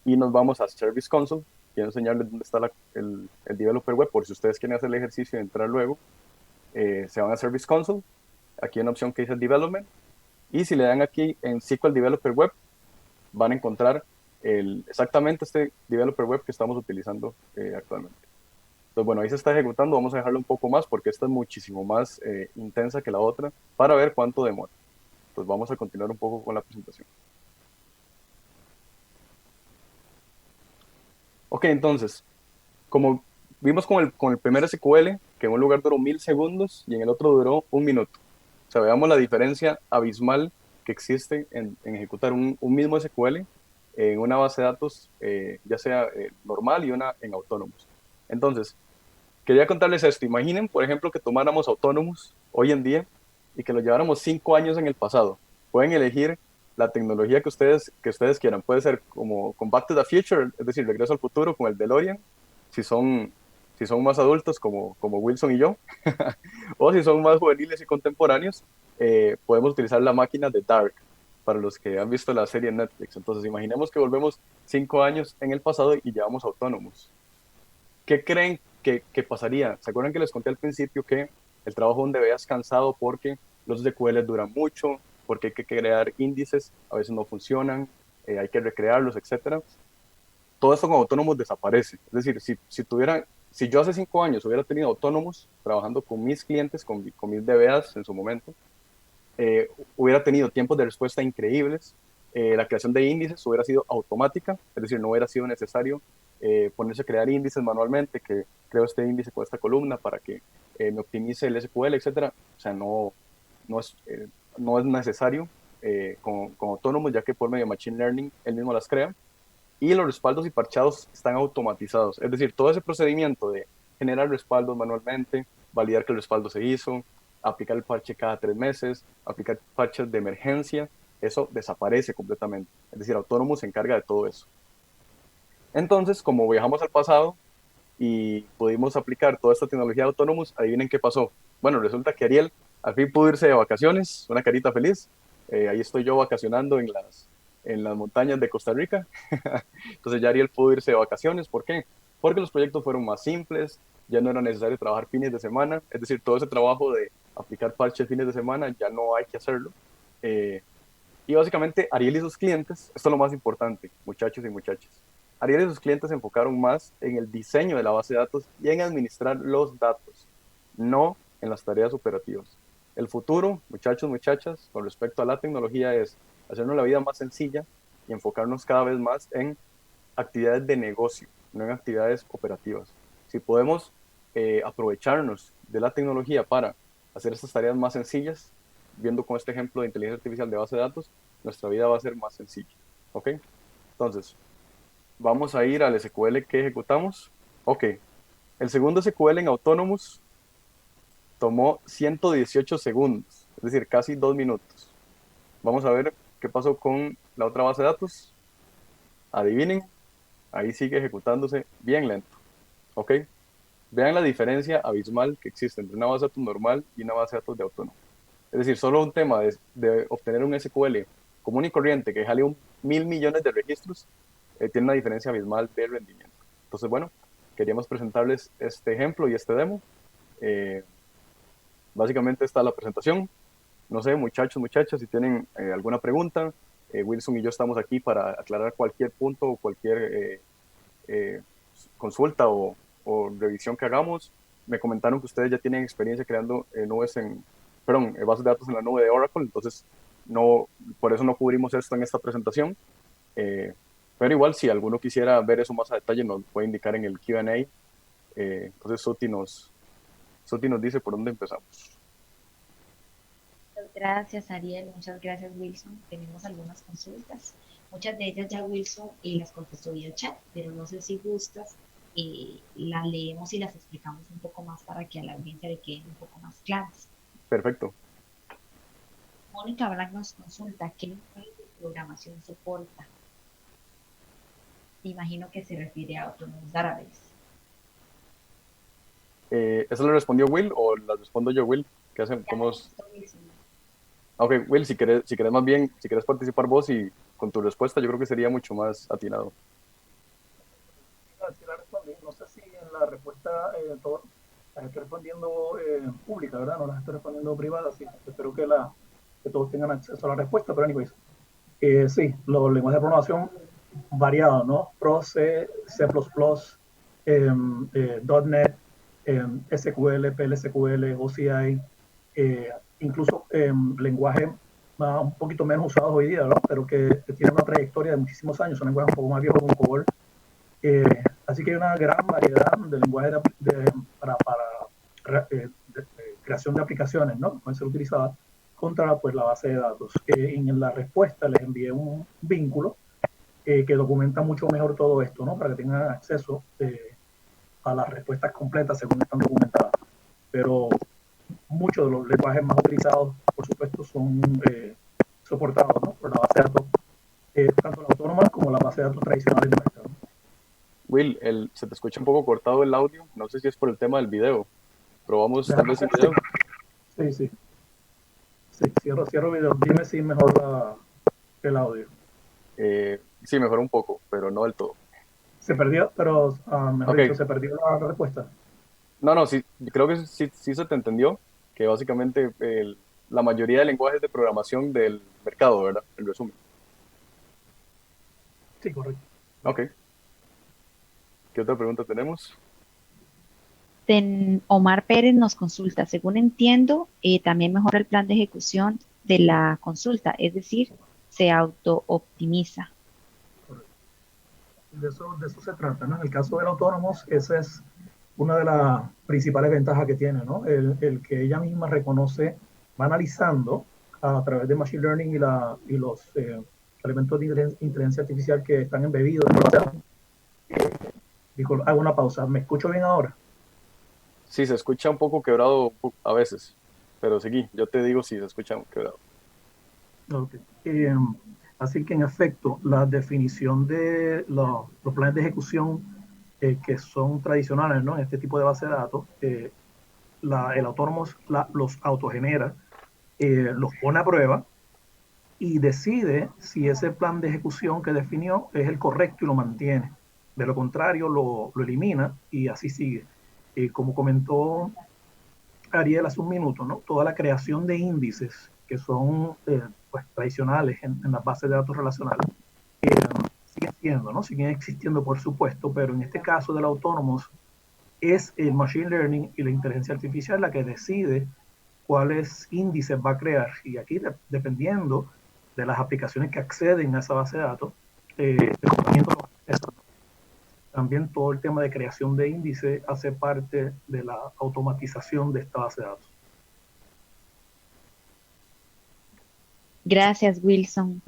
y nos vamos a Service Console, quiero enseñarles dónde está el Developer Web, por si ustedes quieren hacer el ejercicio de entrar luego, se van a Service Console, aquí hay una opción que dice Development, y si le dan aquí en SQL Developer Web, van a encontrar exactamente este Developer Web que estamos utilizando actualmente. Entonces, bueno, ahí se está ejecutando, vamos a dejarlo un poco más porque esta es muchísimo más intensa que la otra para ver cuánto demora. Entonces vamos a continuar un poco con la presentación. Ok, entonces, como vimos con el primer SQL, que en un lugar duró 1000 segundos y en el otro duró 1 minuto. O sea, veamos la diferencia abismal que existe en ejecutar un mismo SQL en una base de datos, ya sea normal y una en autónomos. Entonces, quería contarles esto. Imaginen, por ejemplo, que tomáramos autónomos hoy en día y que lo lleváramos 5 años en el pasado. Pueden elegir la tecnología que ustedes quieran. Puede ser como con Back to the Future, es decir, Regreso al Futuro con el DeLorean, si son más adultos como Wilson y yo, o si son más juveniles y contemporáneos, podemos utilizar la máquina de Dark, para los que han visto la serie en Netflix. Entonces, imaginemos que volvemos 5 años en el pasado y llevamos autónomos. ¿Qué creen que pasaría? ¿Se acuerdan que les conté al principio que el trabajo donde veas cansado porque los SQL duran mucho, porque hay que crear índices, a veces no funcionan, hay que recrearlos, etcétera? Todo esto con autónomos desaparece. Es decir, si yo hace 5 años hubiera tenido autónomos trabajando con mis clientes, con mis DBAs en su momento, hubiera tenido tiempos de respuesta increíbles, la creación de índices hubiera sido automática, es decir, no hubiera sido necesario ponerse a crear índices manualmente, que creo este índice con esta columna para que me optimice el SQL, etcétera. O sea, no, no es necesario con autónomos, ya que por medio de Machine Learning él mismo las crea, y los respaldos y parchados están automatizados. Es decir, todo ese procedimiento de generar respaldos manualmente, validar que el respaldo se hizo, aplicar el parche cada 3 meses, aplicar parches de emergencia, eso desaparece completamente. Es decir, Autónomos se encarga de todo eso. Entonces, como viajamos al pasado y pudimos aplicar toda esta tecnología de Autónomos, adivinen qué pasó. Bueno, resulta que Ariel al fin pudo irse de vacaciones, una carita feliz. Ahí estoy yo vacacionando en las montañas de Costa Rica. Entonces ya Ariel pudo irse de vacaciones. ¿Por qué? Porque los proyectos fueron más simples, ya no era necesario trabajar fines de semana, es decir, todo ese trabajo de aplicar parches fines de semana ya no hay que hacerlo. Eh, y básicamente Ariel y sus clientes, esto es lo más importante, muchachos y muchachas, Ariel y sus clientes se enfocaron más en el diseño de la base de datos y en administrar los datos, no en las tareas operativas. El futuro, muchachos, muchachas, con respecto a la tecnología es hacernos la vida más sencilla y enfocarnos cada vez más en actividades de negocio, no en actividades operativas. Si podemos aprovecharnos de la tecnología para hacer estas tareas más sencillas, viendo con este ejemplo de inteligencia artificial de base de datos, nuestra vida va a ser más sencilla. ¿Ok? Entonces, vamos a ir al SQL que ejecutamos. Ok, el segundo SQL en Autonomous tomó 118 segundos, es decir, casi 2 minutos. Vamos a ver qué pasó con la otra base de datos. Adivinen, ahí sigue ejecutándose bien lento. ¿Ok? Vean la diferencia abismal que existe entre una base de datos normal y una base de datos de autónomo. Es decir, solo un tema de obtener un SQL común y corriente que jale 1.000 millones de registros tiene una diferencia abismal de rendimiento. Entonces, bueno, queríamos presentarles este ejemplo y este demo. Eh, Básicamente esta es la presentación. No sé, muchachos, muchachas, si tienen alguna pregunta, Wilson y yo estamos aquí para aclarar cualquier punto o cualquier eh, consulta o revisión que hagamos. Me comentaron que ustedes ya tienen experiencia creando bases de datos en la nube de Oracle, entonces no, por eso no cubrimos esto en esta presentación. Pero igual, si alguno quisiera ver eso más a detalle, nos puede indicar en el Q&A. Entonces Suti nos dice por dónde empezamos. Gracias, Ariel. Muchas gracias, Wilson. Tenemos algunas consultas. Muchas de ellas ya Wilson las contestó vía chat, pero no sé si gustas, las leemos y las explicamos un poco más para que a la audiencia le queden un poco más claras. Perfecto. Mónica Black nos consulta, ¿qué lenguaje de programación soporta? Imagino que se refiere a Autonomous Database. ¿Eso lo respondió Will o la respondo yo, Will? ¿Qué hacen? Ya la contestó Wilson. Ok, Will, si querés más bien, si querés participar vos y con tu respuesta, yo creo que sería mucho más atinado. Sí la respondí. No sé si en la respuesta las estoy respondiendo pública, ¿verdad? No las estoy respondiendo privadas, sí. Espero que todos tengan acceso a la respuesta, pero anyways. Sí, los lenguajes de programación variados, ¿no? Pro, C, C++, .NET, SQL, PLSQL, OCI, incluso lenguajes un poquito menos usados hoy día, ¿no? Pero que tienen una trayectoria de muchísimos años, son lenguajes un poco más viejos como COBOL. Así que hay una gran variedad de lenguajes para creación de aplicaciones, ¿no? Pueden ser utilizadas contra pues, la base de datos. En la respuesta les envié un vínculo que documenta mucho mejor todo esto, ¿no? Para que tengan acceso a las respuestas completas según están documentadas. Pero muchos de los lenguajes más utilizados, por supuesto, son soportados, ¿no? Por la base de datos, tanto la autónoma como la base de datos tradicionales de mercado. Will, se te escucha un poco cortado el audio, no sé si es por el tema del video. Probamos tal Déjame vez sin ver, video. sí, sí. Sí, cierro video. Dime si mejor el audio. Sí, mejoró un poco, pero no del todo. Se perdió, pero mejor Ok, dicho, se perdió la respuesta. no, no, sí, creo que sí se te entendió, que básicamente la mayoría de lenguajes de programación del mercado, ¿verdad? En resumen. Sí, correcto. Ok, ¿qué otra pregunta tenemos? Omar Pérez nos consulta, según entiendo, también mejora el plan de ejecución de la consulta, es decir, se auto-optimiza. Correcto. De eso se trata, ¿no? En el caso del autónomos, esa es una de las principales ventajas que tiene, ¿no? El que ella misma reconoce, va analizando a través de Machine Learning y los elementos de inteligencia artificial que están embebidos en la base. Dijo, hago una pausa, ¿me escucho bien ahora? Sí, se escucha un poco quebrado a veces, pero seguí, yo te digo si se escucha quebrado. Okay. Así que en efecto, la definición de los planes de ejecución que son tradicionales, ¿no? En este tipo de base de datos, el autónomo los autogenera, los pone a prueba y decide si ese plan de ejecución que definió es el correcto y lo mantiene. De lo contrario, lo elimina y así sigue. Como comentó Ariel hace un minuto, ¿no? Toda la creación de índices que son pues, tradicionales en las bases de datos relacionales eh, siguen siendo, ¿no? Siguen existiendo, por supuesto, pero en este caso del autónomos es el machine learning y la inteligencia artificial la que decide cuáles índices va a crear. Y aquí, dependiendo de las aplicaciones que acceden a esa base de datos, también todo el tema de creación de índice hace parte de la automatización de esta base de datos. Gracias, Wilson.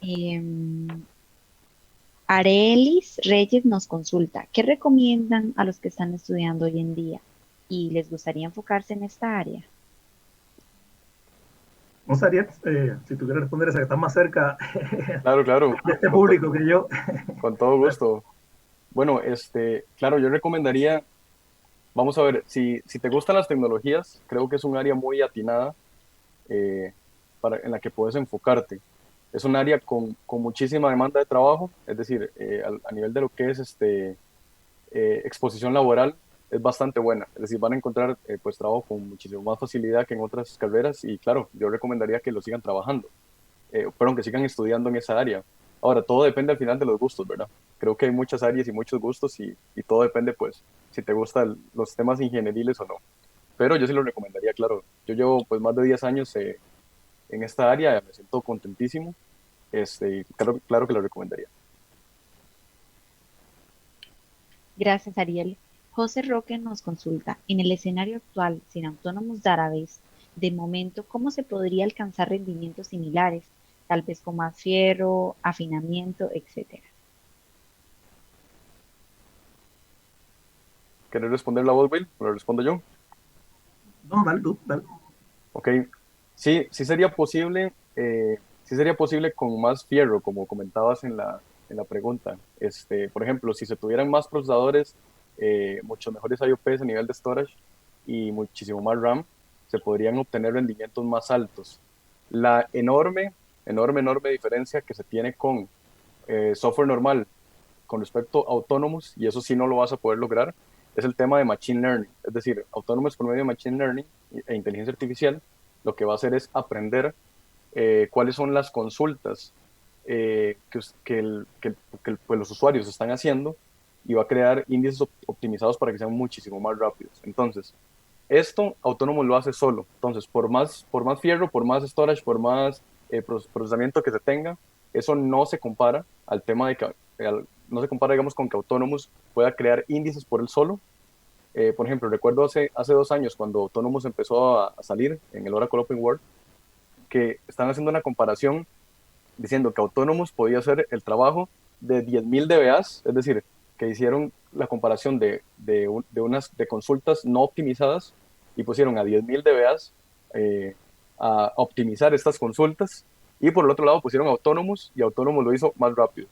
Em, Arelis Reyes nos consulta, ¿qué recomiendan a los que están estudiando hoy en día y les gustaría enfocarse en esta área? No sé, si tú quieres responder esa que está más cerca Claro, claro, de este público que yo. con todo gusto. Bueno, claro, yo recomendaría, vamos a ver, si te gustan las tecnologías, creo que es un área muy atinada eh, en la que puedes enfocarte. Es un área con muchísima demanda de trabajo, es decir, a nivel de lo que es exposición laboral, es bastante buena. Es decir, van a encontrar pues trabajo con muchísimo más facilidad que en otras carreras y claro, yo recomendaría que lo sigan trabajando, perdón, que sigan estudiando en esa área. Ahora, todo depende al final de los gustos, ¿verdad? Creo que hay muchas áreas y muchos gustos y todo depende, pues, si te gustan los temas ingenieriles o no. Pero yo sí lo recomendaría, claro. Yo llevo pues más de 10 años en esta área, me siento contentísimo. Y claro que lo recomendaría. Gracias, Ariel. José Roque nos consulta, en el escenario actual, sin Autonomous Database, de momento, ¿cómo se podría alcanzar rendimientos similares? Tal vez con más fierro, afinamiento, etcétera. ¿Querés responder la voz, Will? ¿O lo respondo yo? No, dale tú, dale. Ok, sí, sí sería posible con más fierro, como comentabas en la pregunta. Por ejemplo, si se tuvieran más procesadores, muchos mejores IOPs a nivel de storage y muchísimo más RAM, se podrían obtener rendimientos más altos. La enorme diferencia que se tiene con software normal con respecto a Autonomous, y eso sí no lo vas a poder lograr, es el tema de Machine Learning. Es decir, Autonomous por medio de Machine Learning e inteligencia artificial, lo que va a hacer es aprender cuáles son las consultas pues los usuarios están haciendo y va a crear índices optimizados para que sean muchísimo más rápidos. Entonces, esto Autónomo lo hace solo. Entonces, por más fierro, por más storage, por más procesamiento que se tenga, eso no se compara al tema de que, no se compara, digamos, con que Autonomous pueda crear índices por él solo. Por ejemplo, recuerdo hace 2 años cuando Autonomous empezó a salir en el Oracle Open World, que están haciendo una comparación diciendo que Autonomous podía hacer el trabajo de 10.000 DBAs, es decir, que hicieron la comparación de consultas no optimizadas y pusieron a 10.000 DBAs a optimizar estas consultas, y por el otro lado pusieron Autonomous y Autonomous lo hizo más rápido.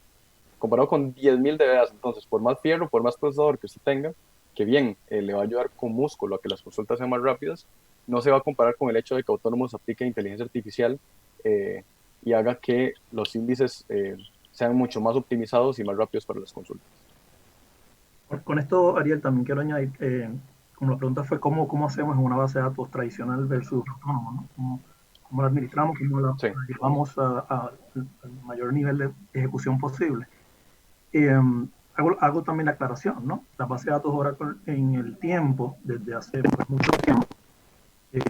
Comparado con 10.000 DBAs, entonces por más fierro, por más procesador que usted tenga, que bien le va a ayudar con músculo a que las consultas sean más rápidas, no se va a comparar con el hecho de que Autonomous aplique inteligencia artificial eh, y haga que los índices sean mucho más optimizados y más rápidos para las consultas. Con esto, Ariel, también quiero añadir, como la pregunta fue cómo hacemos en una base de datos tradicional versus autónomo, ¿no? ¿Cómo la administramos, cómo la Sí, llevamos al mayor nivel de ejecución posible? Hago también la aclaración, ¿no? La base de datos Oracle en el tiempo, desde hace pues, mucho tiempo, eh,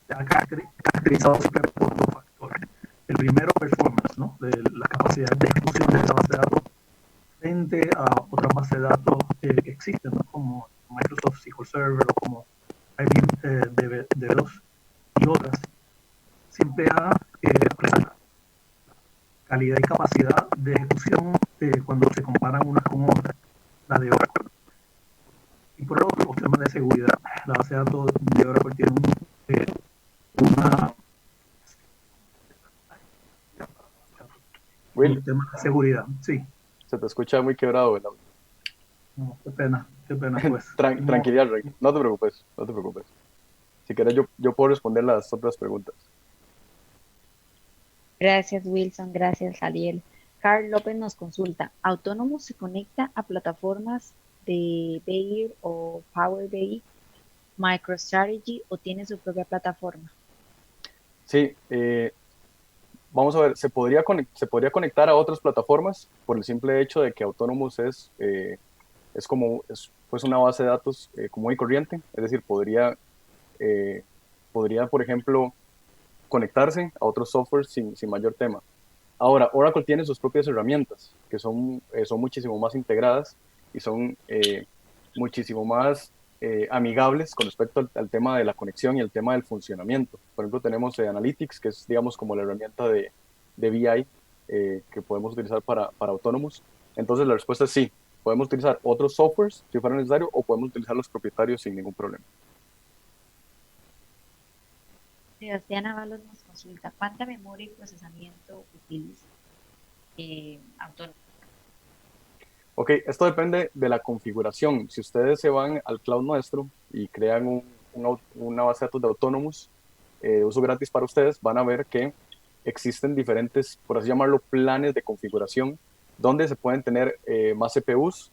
se ha caracterizado siempre por dos factores. El primero, performance, ¿no? De la capacidad de ejecución de esa base de datos frente a otras bases de datos que existen, ¿no? Como Microsoft SQL Server o como IBM DB2 y otras. Siempre ha resaltado calidad y capacidad de ejecución cuando se comparan unas con otras, la de Oracle. Y por otro, los temas de seguridad. La base de datos de Oracle tiene una, Will, un tema de seguridad. Sí, se te escucha muy quebrado el audio. no, qué pena, pues. Tranquilidad, Rey, no te preocupes, no te preocupes. Si quieres, yo puedo responder las otras preguntas. Gracias, Wilson. Gracias, Ariel. Carl López nos consulta. ¿Autónomo se conecta a plataformas de BI o Power BI, MicroStrategy o tiene su propia plataforma? Sí, vamos a ver, se podría conectar a otras plataformas por el simple hecho de que Autonomous es pues una base de datos común y corriente, es decir, eh, podría, por ejemplo, conectarse a otros softwares sin mayor tema. Ahora, Oracle tiene sus propias herramientas que son muchísimo más integradas y son muchísimo más amigables con respecto al tema de la conexión y el tema del funcionamiento. Por ejemplo, tenemos Analytics, que es, digamos, como la herramienta de BI que podemos utilizar para Autonomous. Entonces, la respuesta es sí. Podemos utilizar otros softwares si fuera necesario o podemos utilizar los propietarios sin ningún problema. Sebastián Ábalos nos consulta. ¿Cuánta memoria y procesamiento utiliza Autónomo? Ok, esto depende de la configuración. Si ustedes se van al cloud nuestro y crean una base de datos de Autonomous de uso gratis para ustedes, van a ver que existen diferentes, por así llamarlo, planes de configuración donde se pueden tener más CPUs.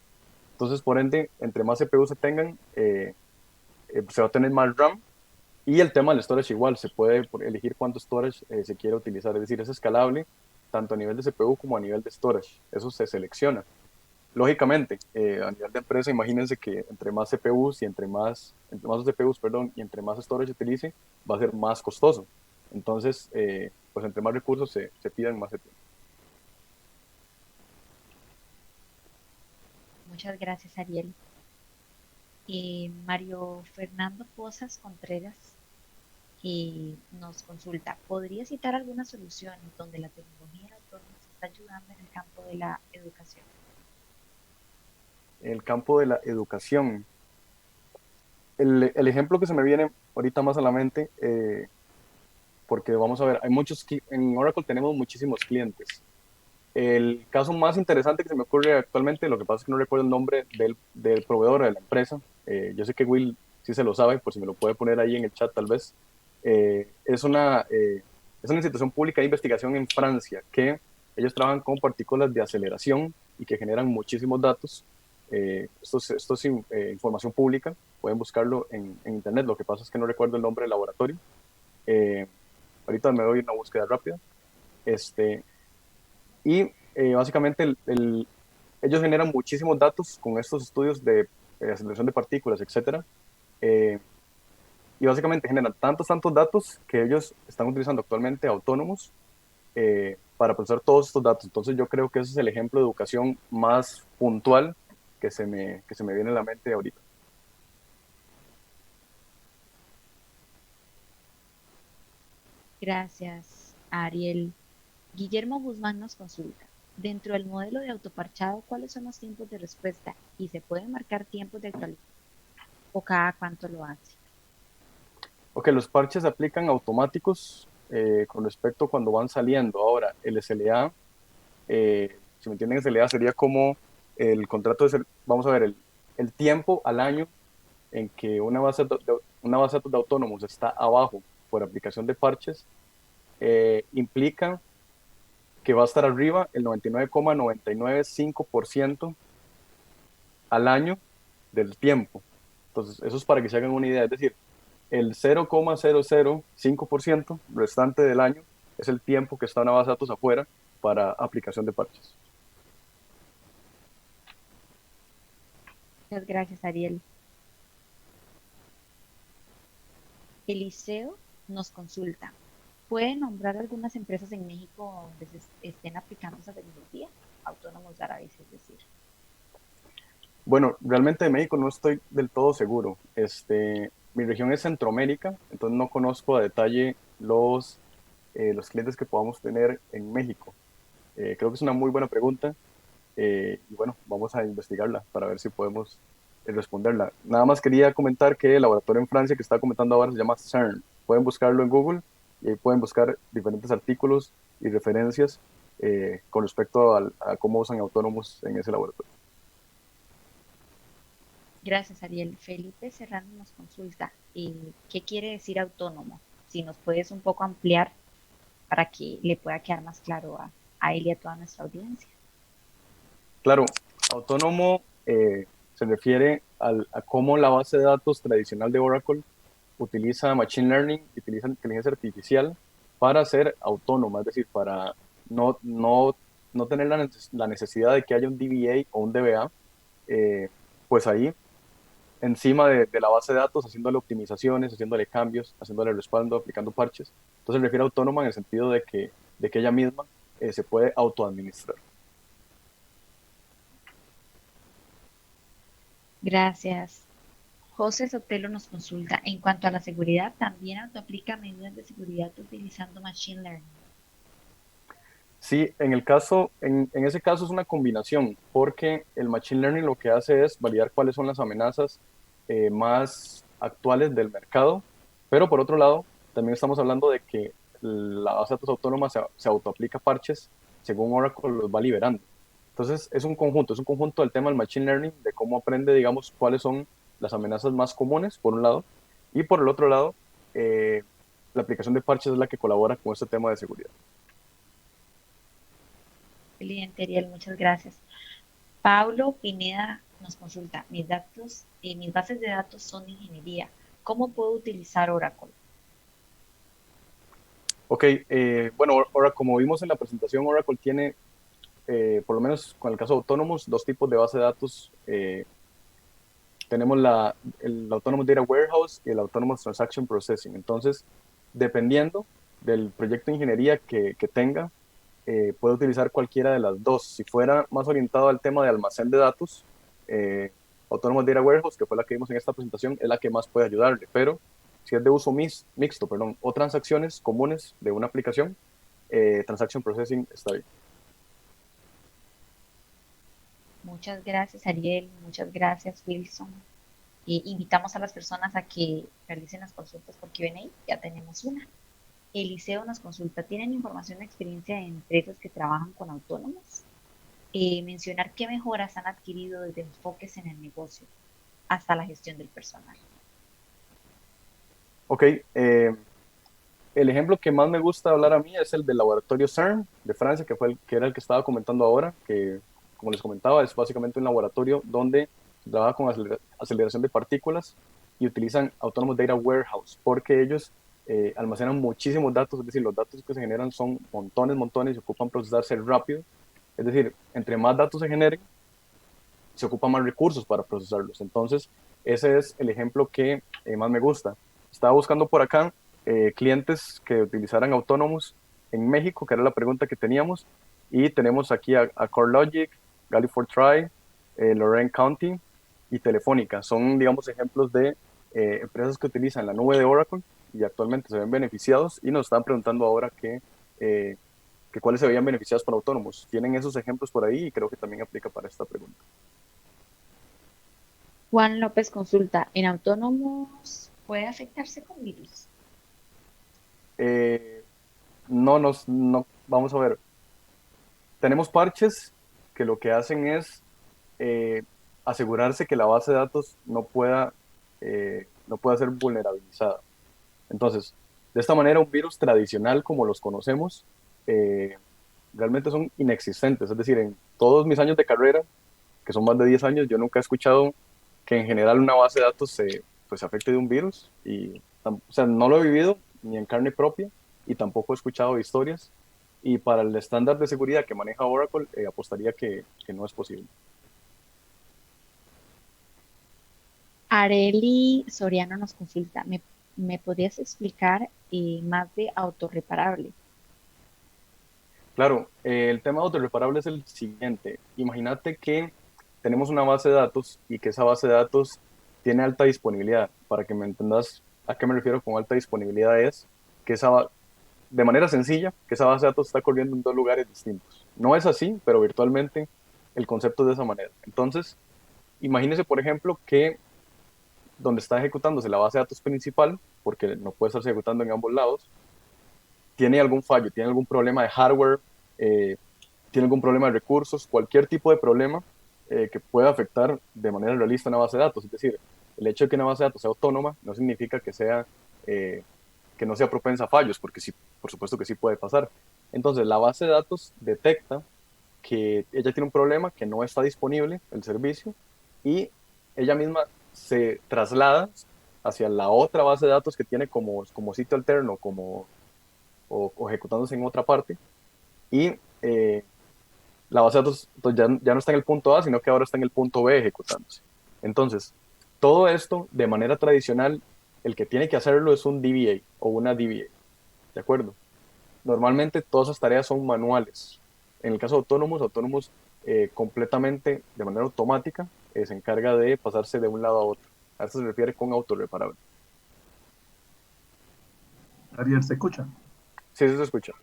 Entonces, por ende, entre más CPUs se tengan, se va a tener más RAM. Y el tema del storage igual, se puede elegir cuánto storage se quiere utilizar. Es decir, es escalable tanto a nivel de CPU como a nivel de storage. Eso se selecciona. Lógicamente, a nivel de empresa, imagínense que entre más CPUs y entre más CPUs, perdón, y entre más storage utilice, va a ser más costoso. Entonces, pues entre más recursos se pidan más CPU. Muchas gracias, Ariel. Mario Fernando Pozas Contreras nos consulta, ¿podría citar alguna solución donde la tecnología autónoma nos está ayudando en el campo de la educación? En el campo de la educación, el ejemplo que se me viene ahorita más a la mente, porque vamos a ver, en Oracle tenemos muchísimos clientes. El caso más interesante que se me ocurre actualmente, lo que pasa es que no recuerdo el nombre del proveedor de la empresa. Yo sé que Will sí se lo sabe, por si me lo puede poner ahí en el chat tal vez. Es una institución pública de investigación en Francia que ellos trabajan con partículas de aceleración y que generan muchísimos datos. Esto es información pública, pueden buscarlo en internet. Lo que pasa es que no recuerdo el nombre del laboratorio. Eh, Ahorita me doy una búsqueda rápida. Este, y básicamente ellos generan muchísimos datos con estos estudios de aceleración de partículas, etcétera. Eh, y básicamente generan tantos datos que ellos están utilizando actualmente autónomos para procesar todos estos datos. Entonces yo creo que ese es el ejemplo de educación más puntual que se me viene a la mente ahorita. Gracias, Ariel. Guillermo Guzmán nos consulta. Dentro del modelo de autoparchado, ¿cuáles son los tiempos de respuesta? ¿Y se pueden marcar tiempos de actualización o cada cuánto lo hace? Ok, los parches se aplican automáticos con respecto a cuando van saliendo. Ahora, el SLA, si me entienden, SLA sería como el contrato vamos a ver, el tiempo al año en que una base de datos de autónomos está abajo por aplicación de parches, implica que va a estar arriba el 99,995% al año del tiempo. Entonces, eso es para que se hagan una idea. Es decir, el 0,005% restante del año es el tiempo que está una base de datos afuera para aplicación de parches. Muchas gracias, Ariel. Eliseo nos consulta. ¿Puede nombrar algunas empresas en México donde se estén aplicando esa tecnología? Autónomos árabes, es decir. Bueno, realmente de México no estoy del todo seguro. Mi región es Centroamérica, entonces no conozco a detalle los clientes que podamos tener en México. Creo que es una muy buena pregunta y bueno, vamos a investigarla para ver si podemos responderla. Nada más quería comentar que el laboratorio en Francia que está comentando ahora se llama CERN. Pueden buscarlo en Google y ahí pueden buscar diferentes artículos y referencias con respecto a cómo usan autónomos en ese laboratorio. Gracias, Ariel. Felipe Serrano nos consulta. ¿Qué quiere decir autónomo? Si nos puedes un poco ampliar para que le pueda quedar más claro a él y a toda nuestra audiencia. Claro, autónomo se refiere a cómo la base de datos tradicional de Oracle utiliza Machine Learning, utiliza inteligencia artificial para ser autónoma, es decir, para no tener la necesidad de que haya un DBA o un DBA, pues ahí encima de la base de datos, haciéndole optimizaciones, haciéndole cambios, haciéndole respaldo, aplicando parches. Entonces se refiere a autónoma en el sentido de que ella misma se puede autoadministrar. Gracias. José Sotelo nos consulta. En cuanto a la seguridad, también autoaplica medidas de seguridad utilizando Machine Learning. Sí, en ese caso es una combinación, porque el Machine Learning lo que hace es validar cuáles son las amenazas más actuales del mercado, pero por otro lado, también estamos hablando de que la base de datos autónoma se autoaplica parches según Oracle los va liberando. Entonces, es un conjunto del tema del Machine Learning, de cómo aprende, digamos, cuáles son las amenazas más comunes, por un lado, y por el otro lado, la aplicación de parches es la que colabora con este tema de seguridad. Excelente, Ariel, muchas gracias. Paulo Pineda nos consulta. Mis bases de datos son de ingeniería. ¿Cómo puedo utilizar Oracle? Ok, bueno, ahora como vimos en la presentación, Oracle tiene, por lo menos con el caso de autónomos, dos tipos de base de datos. Tenemos el Autonomous Data Warehouse y el Autonomous Transaction Processing. Entonces, dependiendo del proyecto de ingeniería que tenga, puede utilizar cualquiera de las dos. Si fuera más orientado al tema de almacén de datos, Autonomous Data Warehouse, que fue la que vimos en esta presentación, es la que más puede ayudarle. Pero si es de uso mixto, perdón, o transacciones comunes de una aplicación, Transaction Processing está bien. Muchas gracias, Ariel. Muchas gracias, Wilson. Invitamos a las personas a que realicen las consultas por Q&A. Ya tenemos una. Eliseo nos consulta, ¿tienen información o experiencia de empresas que trabajan con autónomos? Mencionar qué mejoras han adquirido desde enfoques en el negocio hasta la gestión del personal. Ok, el ejemplo que más me gusta hablar a mí es el del laboratorio CERN de Francia, que era el que estaba comentando ahora, que como les comentaba es básicamente un laboratorio donde se trabaja con aceleración de partículas y utilizan Autonomous Data Warehouse porque ellos almacenan muchísimos datos, es decir, los datos que se generan son montones y ocupan procesarse rápido. Es decir, entre más datos se generen, se ocupan más recursos para procesarlos. Entonces, ese es el ejemplo que más me gusta. Estaba buscando por acá clientes que utilizaran autónomos en México, que era la pregunta que teníamos, y tenemos aquí a CoreLogic, Galliford Try, Lorraine County y Telefónica. Son, digamos, ejemplos de empresas que utilizan la nube de Oracle y actualmente se ven beneficiados y nos están preguntando ahora que cuáles se veían beneficiados por autónomos. Tienen esos ejemplos por ahí y creo que también aplica para esta pregunta. Juan López consulta, ¿en autónomos puede afectarse con virus? Eh, no, vamos a ver. Tenemos parches que lo que hacen es eh, asegurarse que la base de datos no pueda ser vulnerabilizada. Entonces, de esta manera, un virus tradicional como los conocemos eh, realmente son inexistentes. Es decir, en todos mis años de carrera, que son más de 10 años, yo nunca he escuchado que en general una base de datos pues, se afecte de un virus. O sea, no lo he vivido ni en carne propia y tampoco he escuchado historias. Y para el estándar de seguridad que maneja Oracle, apostaría que no es posible. Areli Soriano nos consulta, ¿me podrías explicar más de autorreparable? Claro, el tema de autorreparable es el siguiente. Imagínate que tenemos una base de datos y que esa base de datos tiene alta disponibilidad. Para que me entendas a qué me refiero con alta disponibilidad es que de manera sencilla, que esa base de datos está corriendo en dos lugares distintos. No es así, pero virtualmente el concepto es de esa manera. Entonces, imagínese, por ejemplo, que donde está ejecutándose la base de datos principal, porque no puede estarse ejecutando en ambos lados, tiene algún fallo, tiene algún problema de hardware, eh, tiene algún problema de recursos, cualquier tipo de problema que pueda afectar de manera realista una base de datos. Es decir, el hecho de que una base de datos sea autónoma no significa eh, que no sea propensa a fallos, porque sí, por supuesto que sí puede pasar. Entonces, la base de datos detecta que ella tiene un problema, que no está disponible el servicio, y ella misma se traslada hacia la otra base de datos que tiene como sitio alterno, o ejecutándose en otra parte, y la base de datos pues, ya no está en el punto A, sino que ahora está en el punto B ejecutándose. Entonces, todo esto de manera tradicional, el que tiene que hacerlo es un DBA o una DBA, ¿de acuerdo? Normalmente todas esas tareas son manuales. En el caso de autónomos completamente de manera automática se encarga de pasarse de un lado a otro. A eso se refiere con autorreparable. Ariel, ¿se escucha? Sí, eso se escucha.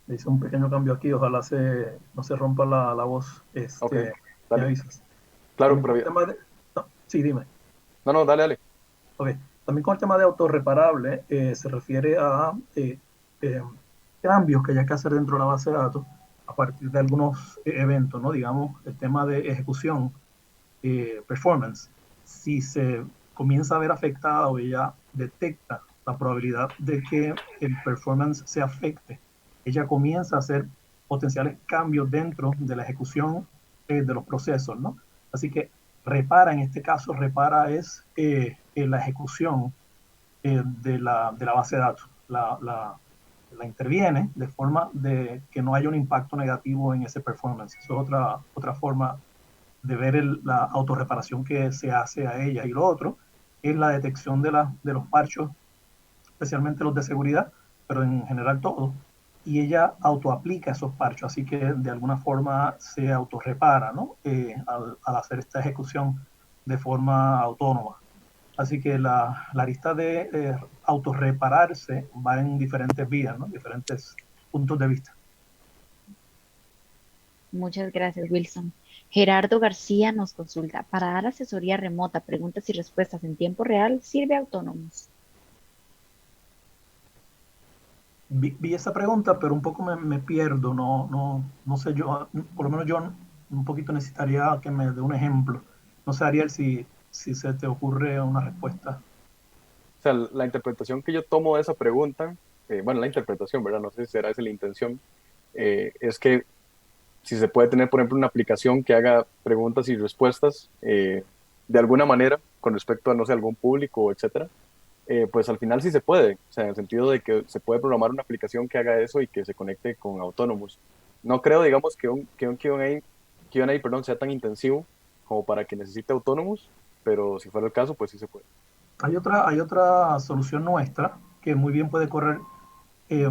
Hice un pequeño cambio aquí, ojalá no se rompa la voz. Ok, Me dale. avisas. Claro, También pero... con el tema de... No, sí, dime. No, dale, dale. Ok. También con el tema de autorreparable se refiere a eh, cambios que haya que hacer dentro de la base de datos a partir de algunos eventos, ¿no? Digamos, el tema de ejecución, performance. Si se comienza a ver afectada o ella detecta la probabilidad de que el performance se afecte, ella comienza a hacer potenciales cambios dentro de la ejecución de los procesos, ¿no? Así que repara, en este caso, repara es la ejecución de la base de datos. La interviene de forma de que no haya un impacto negativo en ese performance. Eso es otra forma de ver la autorreparación que se hace a ella. Y lo otro es la detección de los parchos, especialmente los de seguridad, pero en general todo. Y ella autoaplica esos parchos, así que de alguna forma se autorrepara, ¿no? Al hacer esta ejecución de forma autónoma. Así que la lista de autorrepararse va en diferentes vías, ¿no? Diferentes puntos de vista. Muchas gracias, Wilson. Gerardo García nos consulta, para dar asesoría remota, preguntas y respuestas en tiempo real, ¿sirve Autónomos? Vi esa pregunta, pero un poco me pierdo, no sé yo, por lo menos yo un poquito necesitaría que me dé un ejemplo. No sé, Ariel, si se te ocurre una respuesta. O sea, la interpretación que yo tomo de esa pregunta, bueno, la interpretación, ¿verdad? No sé si será esa la intención, es que si se puede tener, por ejemplo, una aplicación que haga preguntas y respuestas de alguna manera con respecto a, no sé, algún público, etcétera, pues al final sí se puede, o sea, en el sentido de que se puede programar una aplicación que haga eso y que se conecte con Autonomous. No creo, digamos, que un Q&A, perdón, sea tan intensivo como para que necesite Autonomous, pero si fuera el caso, pues sí se puede. Hay otra solución nuestra que muy bien puede correr eh,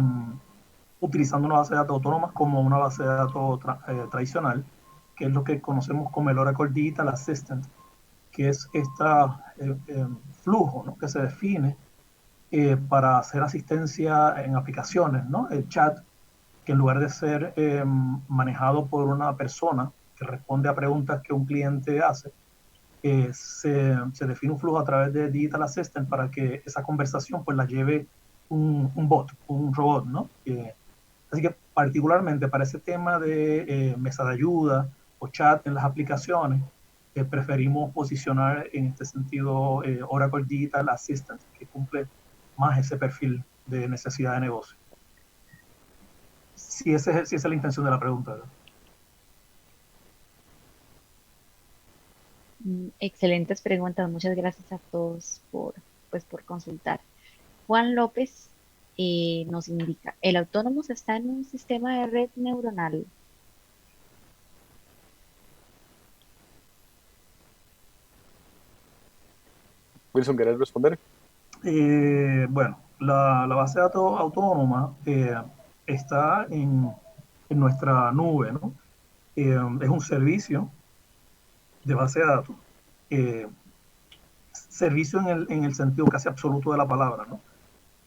utilizando una base de datos autónoma como una base de datos tradicional, que es lo que conocemos como el Oracle Digital Assistant, que es este flujo, ¿no? Que se define para hacer asistencia en aplicaciones, ¿no? El chat, que en lugar de ser manejado por una persona que responde a preguntas que un cliente hace, se define un flujo a través de Digital Assistant para que esa conversación pues la lleve un bot, un robot, ¿no? Así que particularmente para ese tema de mesa de ayuda o chat en las aplicaciones, preferimos posicionar en este sentido Oracle Digital Assistant, que cumple más ese perfil de necesidad de negocio. Si esa es la intención de la pregunta, ¿verdad? Excelentes preguntas, muchas gracias a todos por consultar. Juan López nos indica, ¿el Autónomos está en un sistema de red neuronal? Wilson, ¿querés responder? Bueno, la base de datos autónoma está en nuestra nube, ¿no? Es un servicio de base de datos, eh, servicio en el sentido casi absoluto de la palabra, ¿no?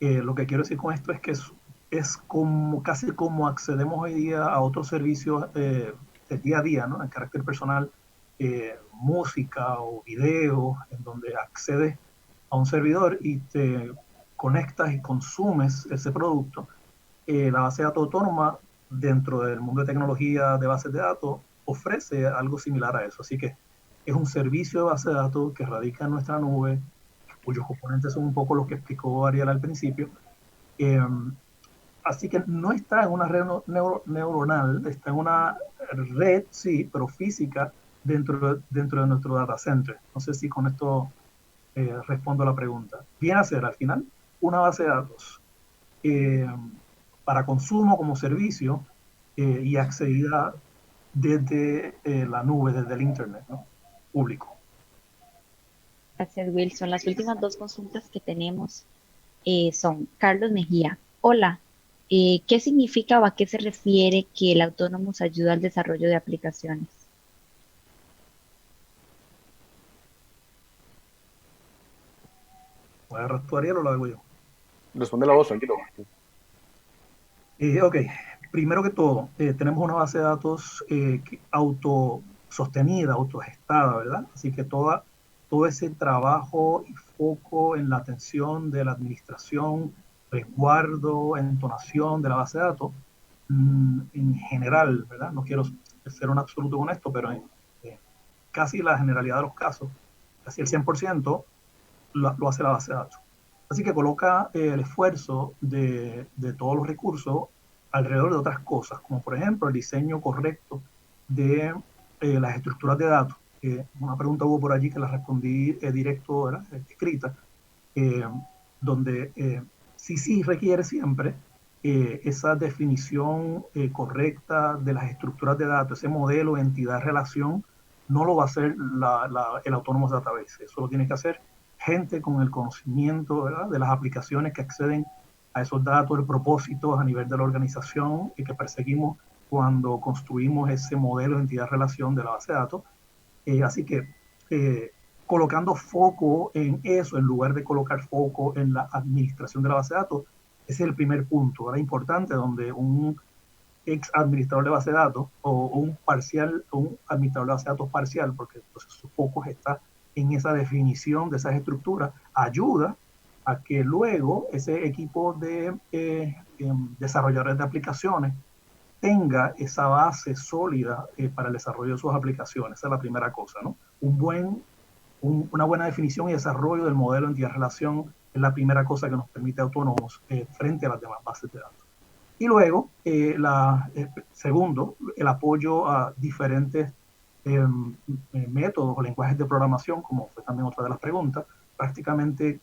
Lo que quiero decir con esto es que es como, casi como accedemos hoy día a otros servicios del día a día, ¿no? En carácter personal, música o video, en donde accedes a un servidor y te conectas y consumes ese producto. La base de datos autónoma dentro del mundo de tecnología de bases de datos ofrece algo similar a eso. Así que es un servicio de base de datos que radica en nuestra nube, cuyos componentes son un poco los que explicó Ariel al principio. Eh, Así que no está en una red neuronal, está en una red, sí, pero física dentro de nuestro data center. No sé si con esto respondo a la pregunta. Viene a ser al final una base de datos eh, para consumo como servicio y accedida desde la nube, desde el Internet, ¿no? Público. Gracias, Wilson. Las últimas dos consultas que tenemos son Carlos Mejía. Hola, ¿qué significa o a qué se refiere que el Autónomos ayuda al desarrollo de aplicaciones? ¿Voy a agarrar tú, Ariel, o lo hago yo? Responde la voz, tranquilo. Ok, primero que todo, tenemos una base de datos autosostenida, autogestada, ¿verdad? Así que todo ese trabajo y foco en la atención de la administración, resguardo, entonación de la base de datos, en general, ¿verdad? No quiero ser un absoluto con esto, pero en casi la generalidad de los casos, casi el 100%, lo hace la base de datos. Así que coloca el esfuerzo de todos los recursos alrededor de otras cosas, como por ejemplo el diseño correcto de las estructuras de datos. Una pregunta hubo por allí que la respondí directo, ¿verdad? Escrita, eh, donde sí requiere siempre esa definición correcta de las estructuras de datos, ese modelo, entidad, relación, no lo va a hacer el Autonomous Database, eso lo tiene que hacer gente con el conocimiento, ¿verdad?, de las aplicaciones que acceden a esos datos, el propósito a nivel de la organización y que perseguimos cuando construimos ese modelo de entidad-relación de la base de datos. Así que colocando foco en eso en lugar de colocar foco en la administración de la base de datos. Ese es el primer punto, era importante, donde un ex administrador de base de datos o un parcial, un administrador de base de datos parcial, porque entonces su foco está en esa definición de esas estructuras, ayuda a que luego ese equipo de desarrolladores de aplicaciones tenga esa base sólida para el desarrollo de sus aplicaciones. Esa es la primera cosa, ¿no? Una buena definición y desarrollo del modelo entidad-relación es la primera cosa que nos permite autónomos frente a las demás bases de datos. Y luego, segundo, el apoyo a diferentes métodos o lenguajes de programación, como fue también otra de las preguntas. Prácticamente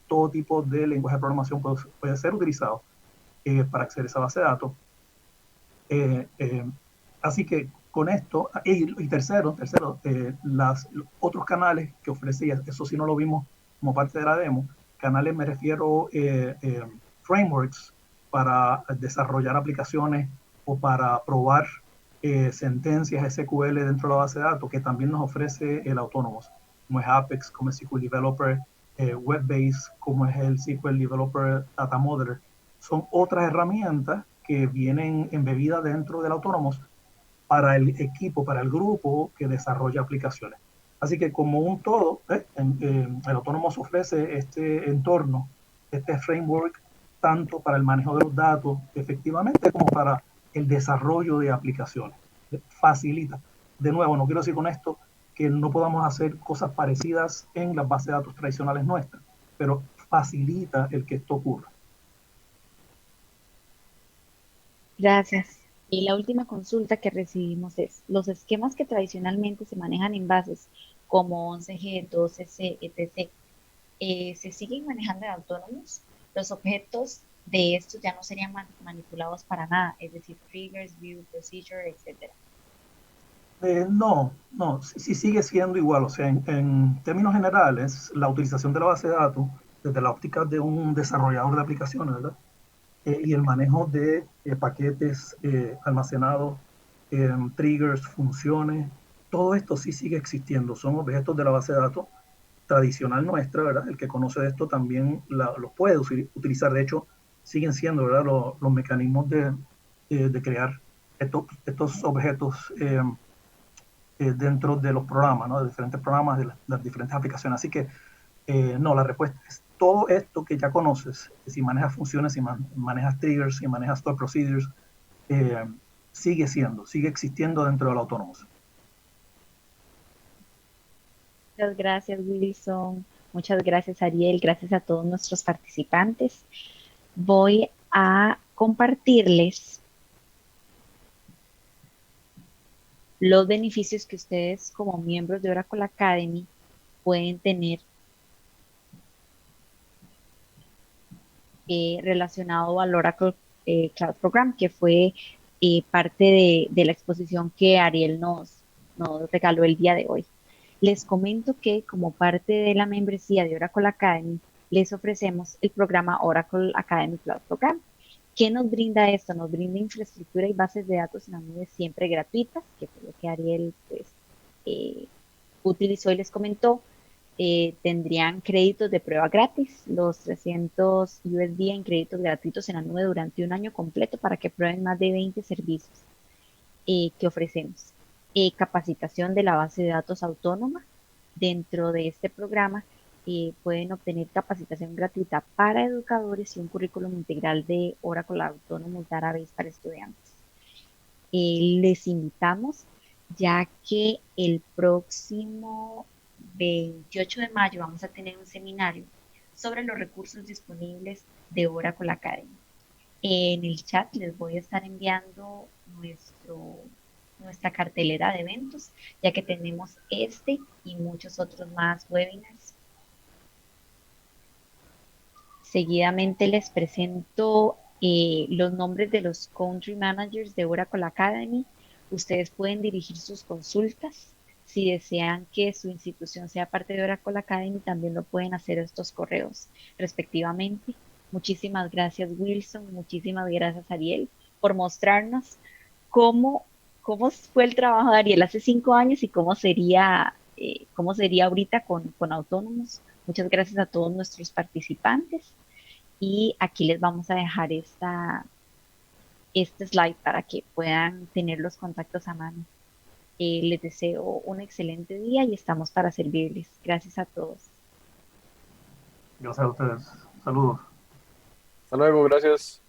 todo tipo de lenguaje de programación puede ser utilizado para acceder a esa base de datos. Así que con esto, y tercero, los otros canales que ofrece, y eso sí no lo vimos como parte de la demo, canales me refiero frameworks para desarrollar aplicaciones o para probar sentencias SQL dentro de la base de datos, que también nos ofrece el Autonomous, como es Apex, como es SQL Developer, Web-Base, como es el SQL Developer Data Modeler. Son otras herramientas que vienen embebidas dentro del Autonomous para el equipo, para el grupo que desarrolla aplicaciones. Así que como un todo, el Autonomous ofrece este entorno, este framework, tanto para el manejo de los datos efectivamente como para el desarrollo de aplicaciones. Facilita. De nuevo, no quiero decir con esto que no podamos hacer cosas parecidas en las bases de datos tradicionales nuestras, pero facilita el que esto ocurra. Gracias. Y la última consulta que recibimos es, los esquemas que tradicionalmente se manejan en bases como 11G, 12C, etc., ¿se siguen manejando en autónomos? Los objetos de estos ya no serían manipulados para nada, es decir, triggers, view, procedure, etc. No, sí sigue siendo igual. O sea, en términos generales, la utilización de la base de datos desde la óptica de un desarrollador de aplicaciones, ¿verdad? Y el manejo de paquetes almacenados, triggers, funciones, todo esto sí sigue existiendo. Son objetos de la base de datos tradicional nuestra, ¿verdad? El que conoce de esto también los puede utilizar. De hecho, siguen siendo, ¿verdad? Los mecanismos de crear estos objetos dentro de los programas, ¿no? De diferentes programas, de las diferentes aplicaciones. Así que, no, la respuesta es todo esto que ya conoces. Si manejas funciones, si manejas triggers, si manejas store procedures, sigue existiendo dentro del Autonomous. Muchas gracias, Wilson. Muchas gracias, Ariel. Gracias a todos nuestros participantes. Voy a compartirles los beneficios que ustedes como miembros de Oracle Academy pueden tener relacionado al Oracle Cloud Program, que fue parte de la exposición que Ariel nos regaló el día de hoy. Les comento que como parte de la membresía de Oracle Academy, les ofrecemos el programa Oracle Academy Cloud Program. ¿Qué nos brinda esto? Nos brinda infraestructura y bases de datos en la nube siempre gratuitas, que fue lo que Ariel pues, utilizó y les comentó. Tendrían créditos de prueba gratis, los 300 USD en créditos gratuitos en la nube durante un año completo para que prueben más de 20 servicios que ofrecemos. Capacitación de la base de datos autónoma. Dentro de este programa pueden obtener capacitación gratuita para educadores y un currículum integral de Oracle Autonomous Database para estudiantes. Les invitamos ya que el próximo 28 de mayo vamos a tener un seminario sobre los recursos disponibles de Oracle Academy. En el chat les voy a estar enviando nuestra cartelera de eventos, ya que tenemos este y muchos otros más webinars. Seguidamente les presento los nombres de los Country Managers de Oracle Academy. Ustedes pueden dirigir sus consultas. Si desean que su institución sea parte de Oracle Academy, también lo pueden hacer a estos correos respectivamente. Muchísimas gracias, Wilson. Muchísimas gracias, Ariel, por mostrarnos cómo fue el trabajo de Ariel hace 5 años y cómo sería cómo sería ahorita con autónomos. Muchas gracias a todos nuestros participantes y aquí les vamos a dejar este slide para que puedan tener los contactos a mano. Les deseo un excelente día y estamos para servirles. Gracias a todos. Gracias a ustedes. Saludos. Hasta luego, gracias.